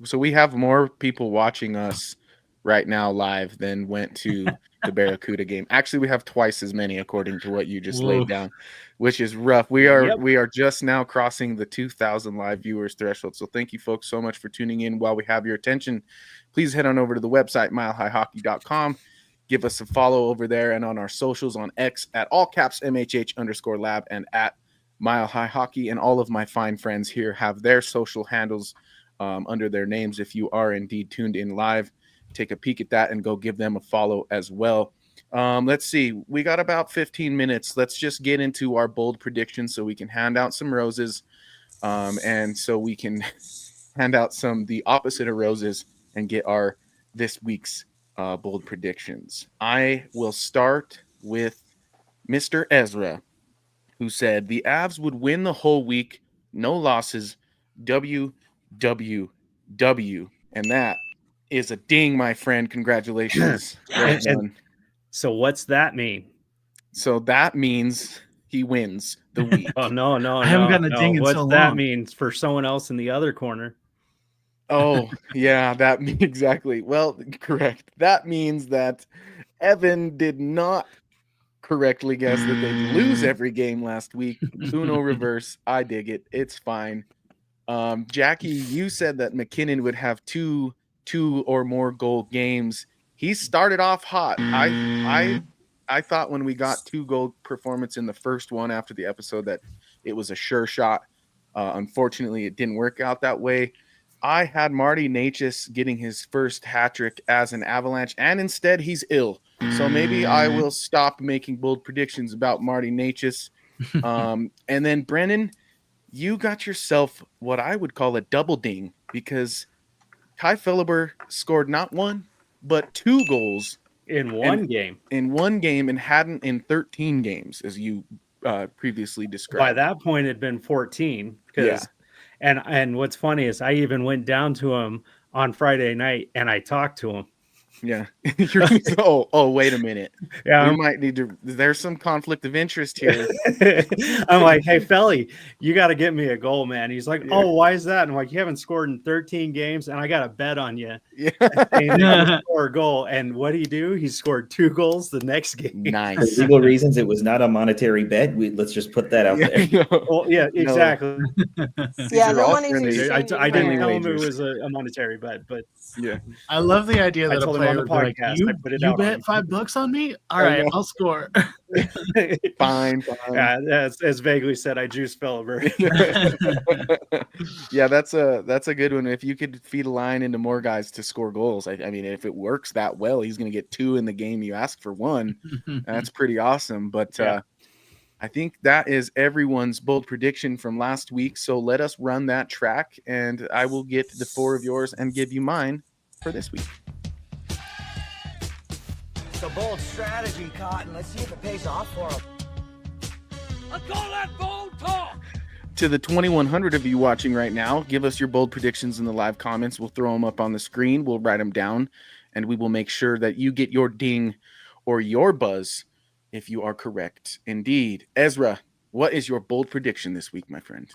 So we have more people watching us right now live than went to the Barracuda game. Actually, we have twice as many, according to what you just laid down, which is rough. We are just now crossing the 2,000 live viewers threshold. So thank you folks so much for tuning in. While we have your attention, please head on over to the website, milehighhockey.com. Give us a follow over there and on our socials on X at all caps MHH_lab and at Mile High Hockey. And all of my fine friends here have their social handles under their names. If you are indeed tuned in live, take a peek at that and go give them a follow as well. Let's see. We got about 15 minutes. Let's just get into our bold predictions so we can hand out some roses and so we can hand out the opposite of roses and get our this week's bold predictions. I will start with Mr. Ezra, who said the Avs would win the whole week, no losses, WWW. And that is a ding, my friend. Congratulations. And so what's that mean? So that means he wins the week. No. I haven't gotten a ding in so long. What that means for someone else in the other corner. Oh, yeah, that means exactly. Well, correct. That means that Evan did not correctly guess that they'd lose every game last week. Uno reverse. I dig it. It's fine. Jackie, you said that McKinnon would have two or more goal games. He started off hot. I thought when we got 2 goal performance in the first one after the episode that it was a sure shot. Unfortunately, it didn't work out that way. I had Marty Necas getting his first hat trick as an Avalanche, and instead he's ill. So maybe I will stop making bold predictions about Marty Necas. And then Brennan, you got yourself what I would call a double ding, because Kai Philibert scored not 1, but 2 goals in one game. In one game, and hadn't in 13 games, as you previously described. By that point, it'd been 14. And what's funny is I even went down to him on Friday night and I talked to him. Yeah. Wait a minute. Yeah, We might need to. There's some conflict of interest here. I'm like, hey, Felly, you got to get me a goal, man. He's like, oh, why is that? And I'm like, you haven't scored in 13 games, and I got a bet on you. Yeah. And you score a goal. And what did he do? He scored 2 goals the next game. For Nice. legal reasons, it was not a monetary bet. Let's just put that out there. Well, yeah, exactly. Yeah, are no all money's friendly- exchanged I didn't anywhere. tell him it wagers. was a monetary bet, but Yeah. I love the idea I that a told him on player the would be like, podcast, you, I put it you out on bet him. $5 on me? All I right, know. I'll score. Fine. Yeah, as vaguely said, I juice Philibert. Yeah, that's a good one. If you could feed a line into more guys to score goals, I mean, if it works that well, he's going to get 2 in the game you ask for 1. That's pretty awesome. But Yeah. I think that is everyone's bold prediction from last week. So let us run that track, and I will get the 4 of yours and give you mine for this week. It's a bold strategy, Cotton. Let's see if it pays off for him. I call that bold talk. To the 2,100 of you watching right now, give us your bold predictions in the live comments. We'll throw them up on the screen. We'll write them down, and we will make sure that you get your ding or your buzz if you are correct. Indeed. Ezra, what is your bold prediction this week, my friend?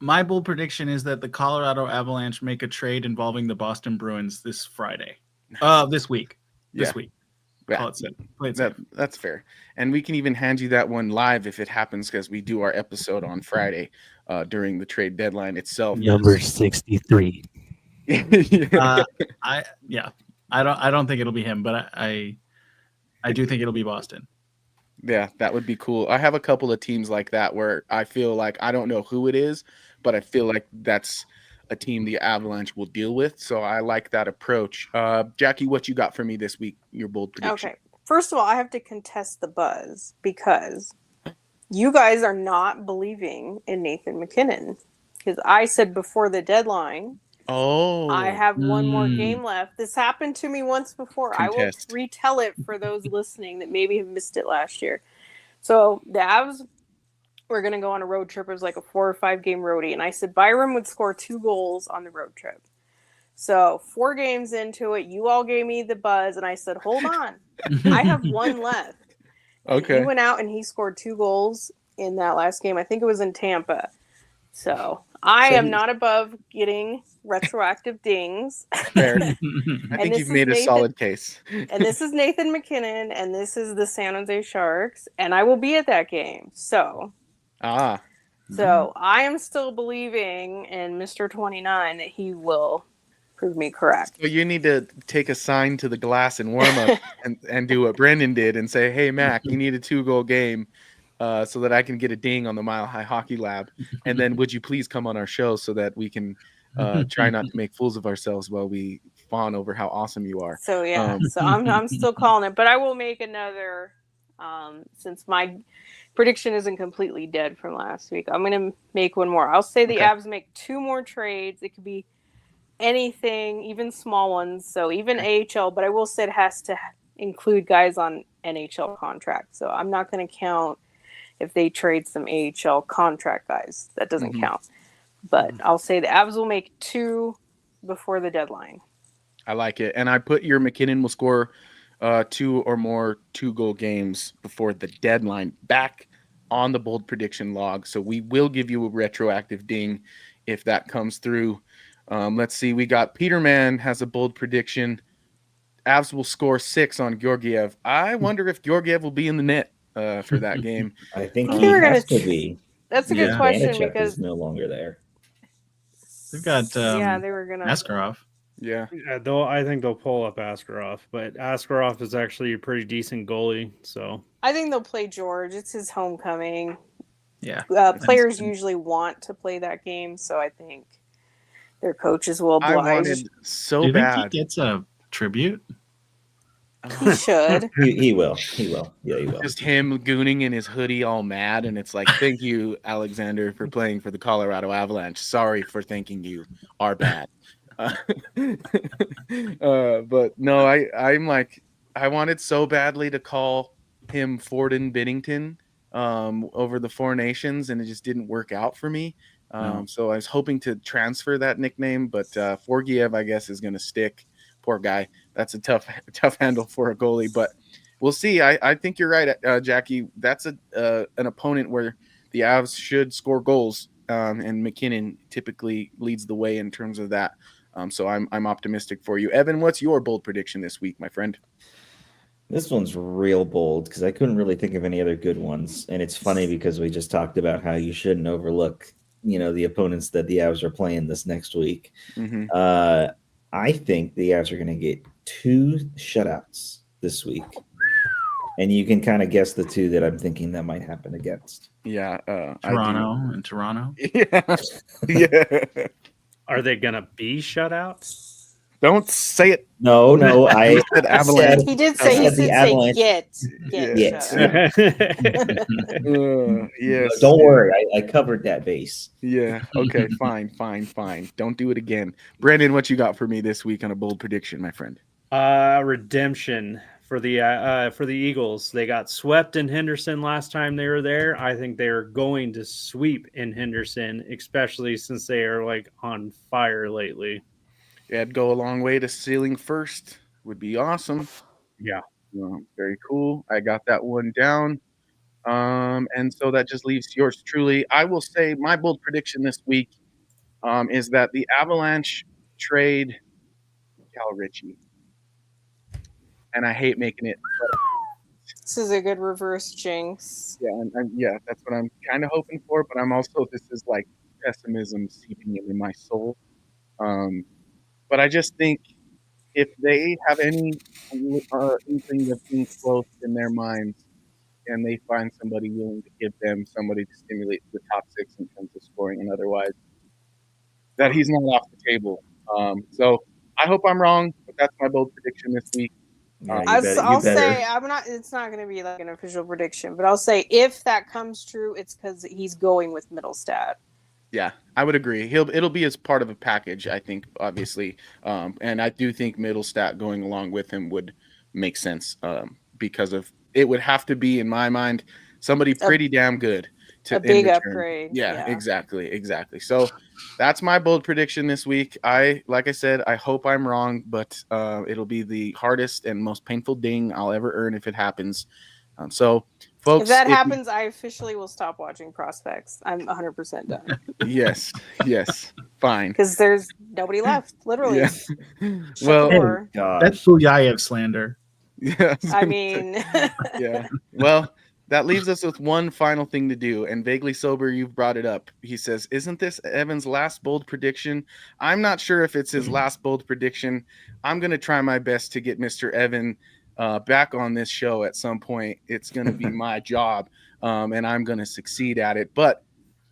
My bold prediction is that the Colorado Avalanche make a trade involving the Boston Bruins this Friday. This week. This week. Call it safe. Play it safe. That's fair. And we can even hand you that one live if it happens, because we do our episode on Friday during the trade deadline itself. Number 63. Yeah. I don't think it'll be him, but I do think it'll be Boston. Yeah, that would be cool. I have a couple of teams like that where I feel like I don't know who it is, but I feel like that's a team the Avalanche will deal with. So I like that approach. Jackie, what you got for me this week? Your bold prediction. Okay. First of all, I have to contest the buzz because you guys are not believing in Nathan MacKinnon. Because I said before the deadline, I have one more game left. This happened to me once before. Contest. I will retell it for those listening that maybe have missed it last year. So the Avs were going to go on a road trip. It was like a 4 or 5 game roadie. And I said Byram would score 2 goals on the road trip. So 4 games into it, you all gave me the buzz. And I said, hold on. I have 1 left. Okay. He went out and he scored 2 goals in that last game. I think it was in Tampa. So I am not above getting retroactive dings. Fair. I think you've made a solid case. And this is Nathan MacKinnon, and this is the San Jose Sharks, and I will be at that game. So I am still believing in Mr. 29 that he will prove me correct. So you need to take a sign to the glass and warm up and do what Brendan did and say, hey, Mac, you need a 2-goal game. So that I can get a ding on the Mile High Hockey Lab. And then would you please come on our show so that we can try not to make fools of ourselves while we fawn over how awesome you are. So, yeah. So I'm still calling it. But I will make another, since my prediction isn't completely dead from last week. I'm going to make one more. I'll say the Avs make 2 more trades. It could be anything, even small ones. So even AHL. But I will say it has to include guys on NHL contracts. So I'm not going to count if they trade some AHL contract guys. That doesn't count. But I'll say the Avs will make 2 before the deadline. I like it. And I put your MacKinnon will score 2 or more 2-goal games before the deadline back on the bold prediction log. So we will give you a retroactive ding if that comes through. Let's see. We got Peterman has a bold prediction. Avs will score 6 on Georgiev. I wonder if Georgiev will be in the net for that game. I think he he were has gonna to be. That's a good question Vanacek because is no longer there. They've got they were gonna Askarov. Yeah. Though I think they'll pull up Askarov, but Askarov is actually a pretty decent goalie. So I think they'll play George. It's his homecoming. Yeah. Players usually want to play that game, so I think their coaches will oblige. I wanted so Do you bad. think he gets a tribute? He should. He will. He will. Yeah, he will. Just him gooning in his hoodie all mad, and it's like, thank you, Alexander, for playing for the Colorado Avalanche. Sorry for thinking you are bad. But no, I'm like, I wanted so badly to call him Forden Binnington over the 4 Nations, and it just didn't work out for me. So I was hoping to transfer that nickname, but Forgiev, I guess, is going to stick Poor guy. That's a tough handle for a goalie, but we'll see. I think you're right, Jackie. That's an opponent where the Avs should score goals, and McKinnon typically leads the way in terms of that. So I'm optimistic for you, Evan. What's your bold prediction this week, my friend? This one's real bold because I couldn't really think of any other good ones, and it's funny because we just talked about how you shouldn't overlook, the opponents that the Avs are playing this next week. Mm-hmm. I think the Avs are going to get 2 shutouts this week, and you can kind of guess the 2 that I'm thinking that might happen against. Yeah, Toronto and Toronto. Yeah, yeah. Are they gonna be shutouts? Don't say it. No, I said Avalanche. He did say the Avalanche. Get. Yes. Yes. Don't worry, I covered that base. Yeah. Okay. Fine. Don't do it again. Brandon, what you got for me this week on a bold prediction, my friend? Redemption for the Eagles. They got swept in Henderson last time they were there. I think they are going to sweep in Henderson, especially since they are like on fire lately. Yeah, it'd go a long way to ceiling first. Would be awesome. Yeah. Very cool. I got that one down. And so that just leaves yours truly. I will say my bold prediction this week is that the Avalanche trade Cal Ritchie. And I hate making it. This is a good reverse jinx. Yeah, that's what I'm kind of hoping for. But I'm also, this is like pessimism seeping into my soul. But I just think if they have any inkling of being close in their minds, and they find somebody willing to give them somebody to stimulate the top 6 in terms of scoring and otherwise, that he's not off the table. So I hope I'm wrong, but that's my bold prediction this week. I'll say I'm not. It's not going to be like an official prediction, but I'll say if that comes true, it's because he's going with Middlestat. Yeah, I would agree. It'll be as part of a package, I think, obviously, and I do think Middlestat going along with him would make sense because of it would have to be, in my mind, somebody pretty damn good. A big upgrade. Yeah, exactly. So that's my bold prediction this week. Like I said, I hope I'm wrong, but it'll be the hardest and most painful ding I'll ever earn if it happens. So, folks, if that happens, I officially will stop watching Prospects. I'm 100% done. Yes, fine. Because there's nobody left, literally. Yeah. Well, that's Buyayev slander. Yeah, I mean, yeah. Well, that leaves us with one final thing to do. And Vaguely Sober, you've brought it up. He says, "Isn't this Evan's last bold prediction?" I'm not sure if it's his last bold prediction. I'm going to try my best to get Mr. Evan back on this show at some point. It's going to be my job, and I'm going to succeed at it. But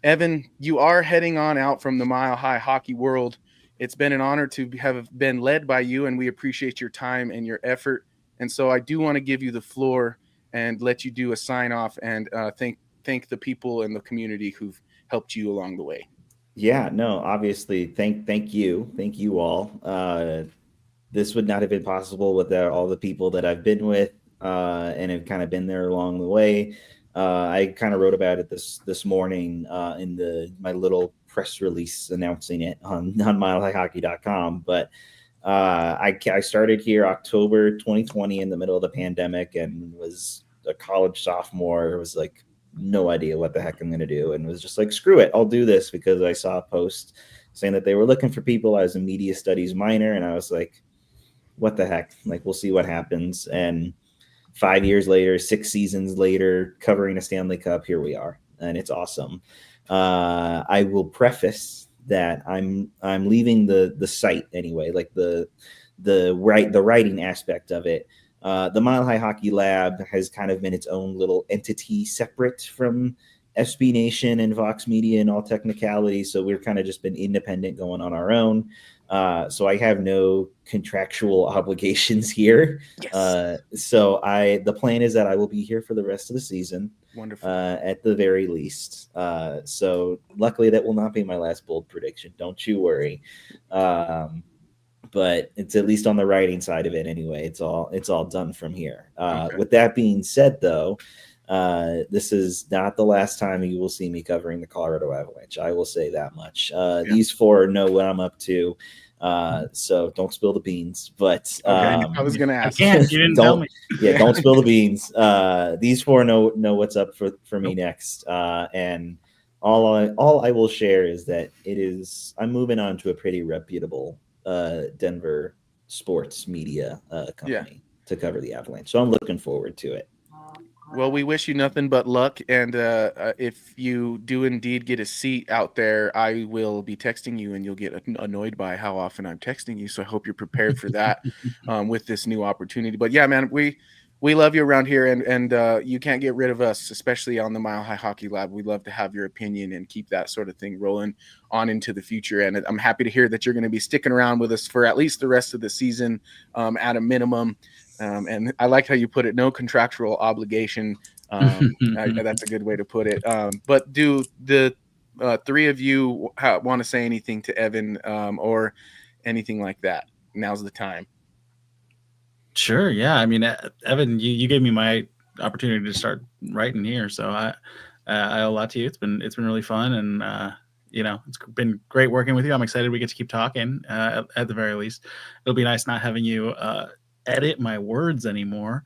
Evan, you are heading on out from the Mile High hockey world. It's been an honor to have been led by you, and we appreciate your time and your effort. And so I do want to give you the floor and let you do a sign off and thank the people in the community who've helped you along the way. Yeah, no, obviously, thank you all. This would not have been possible without all the people that I've been with and have kind of been there along the way. I kind of wrote about it this morning in my little press release announcing it on milehighhockey.com. But I started here October 2020 in the middle of the pandemic and was a college sophomore. It was like no idea what the heck I'm going to do, and was just like, screw it, I'll do this because I saw a post saying that they were looking for people. I was a media studies minor, and I was like, what the heck? Like, we'll see what happens. And 5 years later, 6 seasons later, covering a Stanley Cup, here we are, and it's awesome. I will preface that I'm leaving the site anyway, like the writing aspect of it. The Mile High Hockey Lab has kind of been its own little entity separate from SB Nation and Vox Media and all technicality. So we're kind of just been independent going on our own. So I have no contractual obligations here. Yes. So the plan is that I will be here for the rest of the season. Wonderful. At the very least. So luckily that will not be my last bold prediction. Don't you worry. But it's at least on the writing side of it anyway. It's all done from here. Okay. With that being said, though, this is not the last time you will see me covering the Colorado Avalanche. I will say that much. These four know what I'm up to. So don't spill the beans. But I was gonna ask. I can't. You didn't tell me. Yeah, don't spill the beans. These four know what's up for me next. And all I will share is that I'm moving on to a pretty reputable Denver sports media company to cover the Avalanche. So I'm looking forward to it. Well, we wish you nothing but luck, and if you do indeed get a seat out there, I will be texting you, and you'll get annoyed by how often I'm texting you. So I hope you're prepared for that with this new opportunity. But yeah, man, we love you around here, and you can't get rid of us, especially on the Mile High Hockey Lab. We love to have your opinion and keep that sort of thing rolling on into the future. And I'm happy to hear that you're going to be sticking around with us for at least the rest of the season at a minimum. And I like how you put it, no contractual obligation. That's a good way to put it. But do the three of you want to say anything to Evan or anything like that? Now's the time. Sure. Yeah. I mean, Evan, you gave me my opportunity to start writing here. So I owe a lot to you. It's been really fun. And, it's been great working with you. I'm excited we get to keep talking at the very least. It'll be nice not having you edit my words anymore.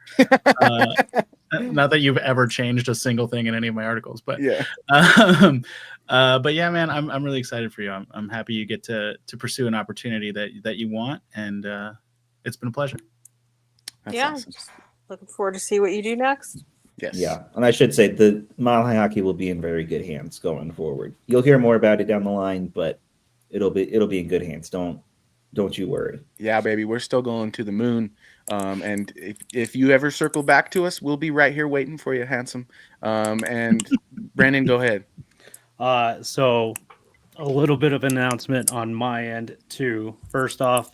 Not that you've ever changed a single thing in any of my articles, but yeah. But yeah, man, I'm really excited for you. I'm happy you get to pursue an opportunity that you want, and it's been a pleasure. That's awesome. Just looking forward to see what you do next. Yes. Yeah, and I should say the Mile High Hockey will be in very good hands going forward. You'll hear more about it down the line, but it'll be in good hands. Don't you worry. Yeah, baby, we're still going to the moon. And if you ever circle back to us, we'll be right here waiting for you, handsome. And Brandon, go ahead. So a little bit of an announcement on my end too. First off,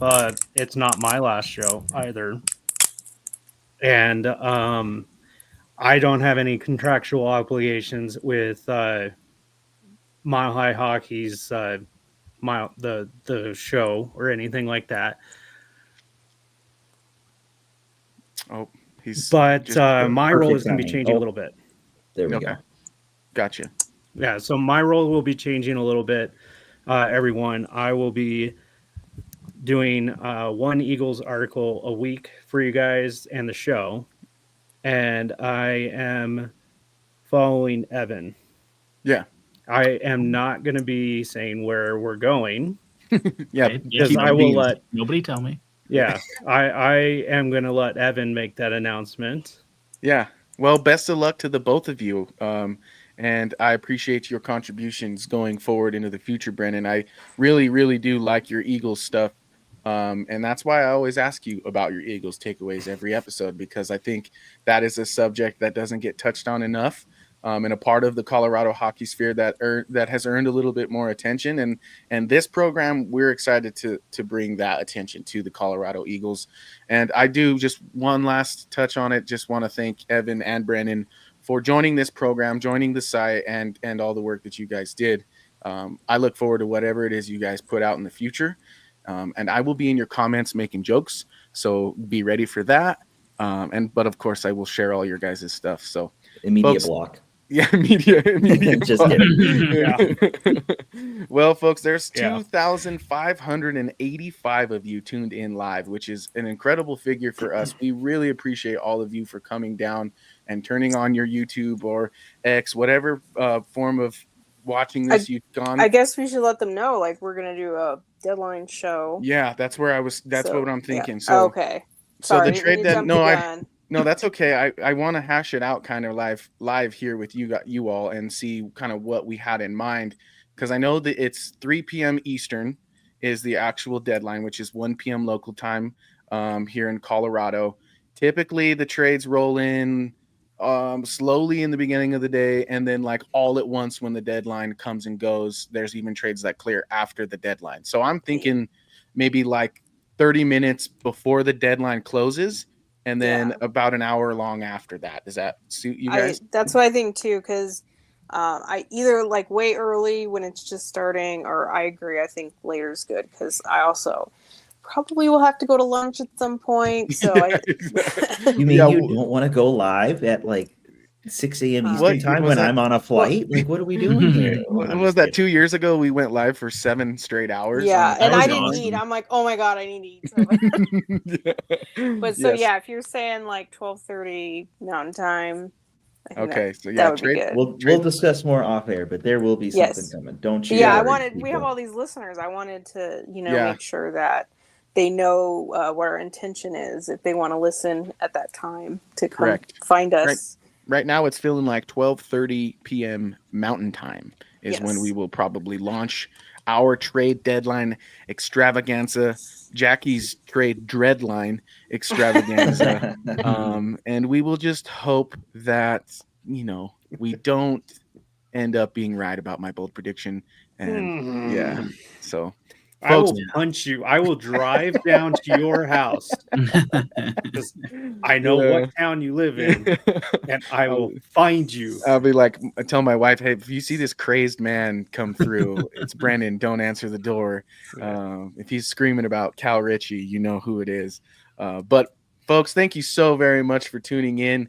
it's not my last show either. And I don't have any contractual obligations with Mile High Hockey's the show or anything like that. Oh, but my role is going to be changing a little bit. There we go. Gotcha. Yeah, so my role will be changing a little bit. Everyone, I will be doing one Eagles article a week for you guys and the show, and I am following Evan. Yeah, I am not going to be saying where we're going. Yeah, because I will let nobody tell me. Yeah, I am going to let Evan make that announcement. Yeah. Well, best of luck to the both of you. And I appreciate your contributions going forward into the future, Brennan. I really, really do like your Eagles stuff. And that's why I always ask you about your Eagles takeaways every episode, because I think that is a subject that doesn't get touched on enough. And a part of the Colorado hockey sphere that has earned a little bit more attention. And this program, we're excited to bring that attention to the Colorado Eagles. And I do just one last touch on it. Just want to thank Evan and Brandon for joining this program, joining the site, and all the work that you guys did. I look forward to whatever it is you guys put out in the future. And I will be in your comments making jokes, so be ready for that. But of course, I will share all your guys' stuff. So immediate block. Yeah, media. Just kidding. Yeah. Well, folks, there's 2,585 of you tuned in live, which is an incredible figure for us. We really appreciate all of you for coming down and turning on your YouTube or X, whatever form of watching this you've gone. I guess we should let them know, like, we're gonna do a deadline show. Yeah, that's where I was. That's what I'm thinking. Yeah. So okay. Sorry, so the trade that no, that's okay. I want to hash it out kind of live here with you all and see kind of what we had in mind, because I know that it's 3 p.m. Eastern is the actual deadline, which is 1 p.m. local time here in Colorado. Typically, the trades roll in slowly in the beginning of the day, and then like all at once when the deadline comes and goes. There's even trades that clear after the deadline. So I'm thinking maybe like 30 minutes before the deadline closes, and then about an hour long after that. Does that suit you guys? That's what I think too, because I either like way early when it's just starting, or I agree. I think later is good, because I also probably will have to go to lunch at some point. So you mean you don't want to go live at like 6 a.m. Eastern time when I'm on a flight. Like, what are we doing here? What was that? 2 years ago, we went live for 7 straight hours. Yeah, and I didn't awesome. eat. I'm like, oh my god, I need to eat so bad. But so Yes. yeah, if you're saying like 12:30 Mountain Time. Okay, so yeah, that would be good. We'll discuss more off air, but there will be something coming. Don't you? Yeah, worry, we have all these listeners. I wanted to, Yeah. make sure that they know what our intention is if they want to listen at that time to come find us. Right now, it's feeling like 12:30 p.m. Mountain Time is when we will probably launch our trade deadline extravaganza, Jackie's trade dreadline extravaganza, and we will just hope that we don't end up being right about my bold prediction. And yeah, so. I will punch you. I will drive down to your house because I know what town you live in, and I will find you. I'll be like, tell my wife, hey, if you see this crazed man come through, it's Brennan. Don't answer the door. If he's screaming about Cal Ritchie, you know who it is. But folks, thank you so very much for tuning in.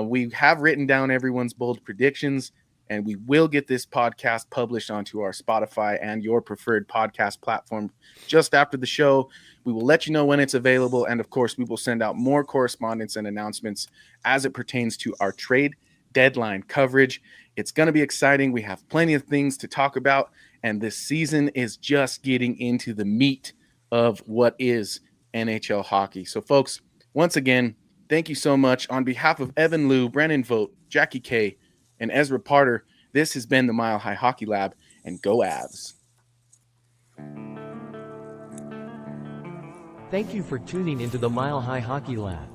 We have written down everyone's bold predictions, and we will get this podcast published onto our Spotify and your preferred podcast platform just after the show. We will let you know when it's available. And of course, we will send out more correspondence and announcements as it pertains to our trade deadline coverage. It's going to be exciting. We have plenty of things to talk about. And this season is just getting into the meat of what is NHL hockey. So folks, once again, thank you so much. On behalf of Evan Lou, Brennan Vogt, Jackie K, and Ezra Parter, this has been the Mile High Hockey Lab, and go Avs. Thank you for tuning into the Mile High Hockey Lab.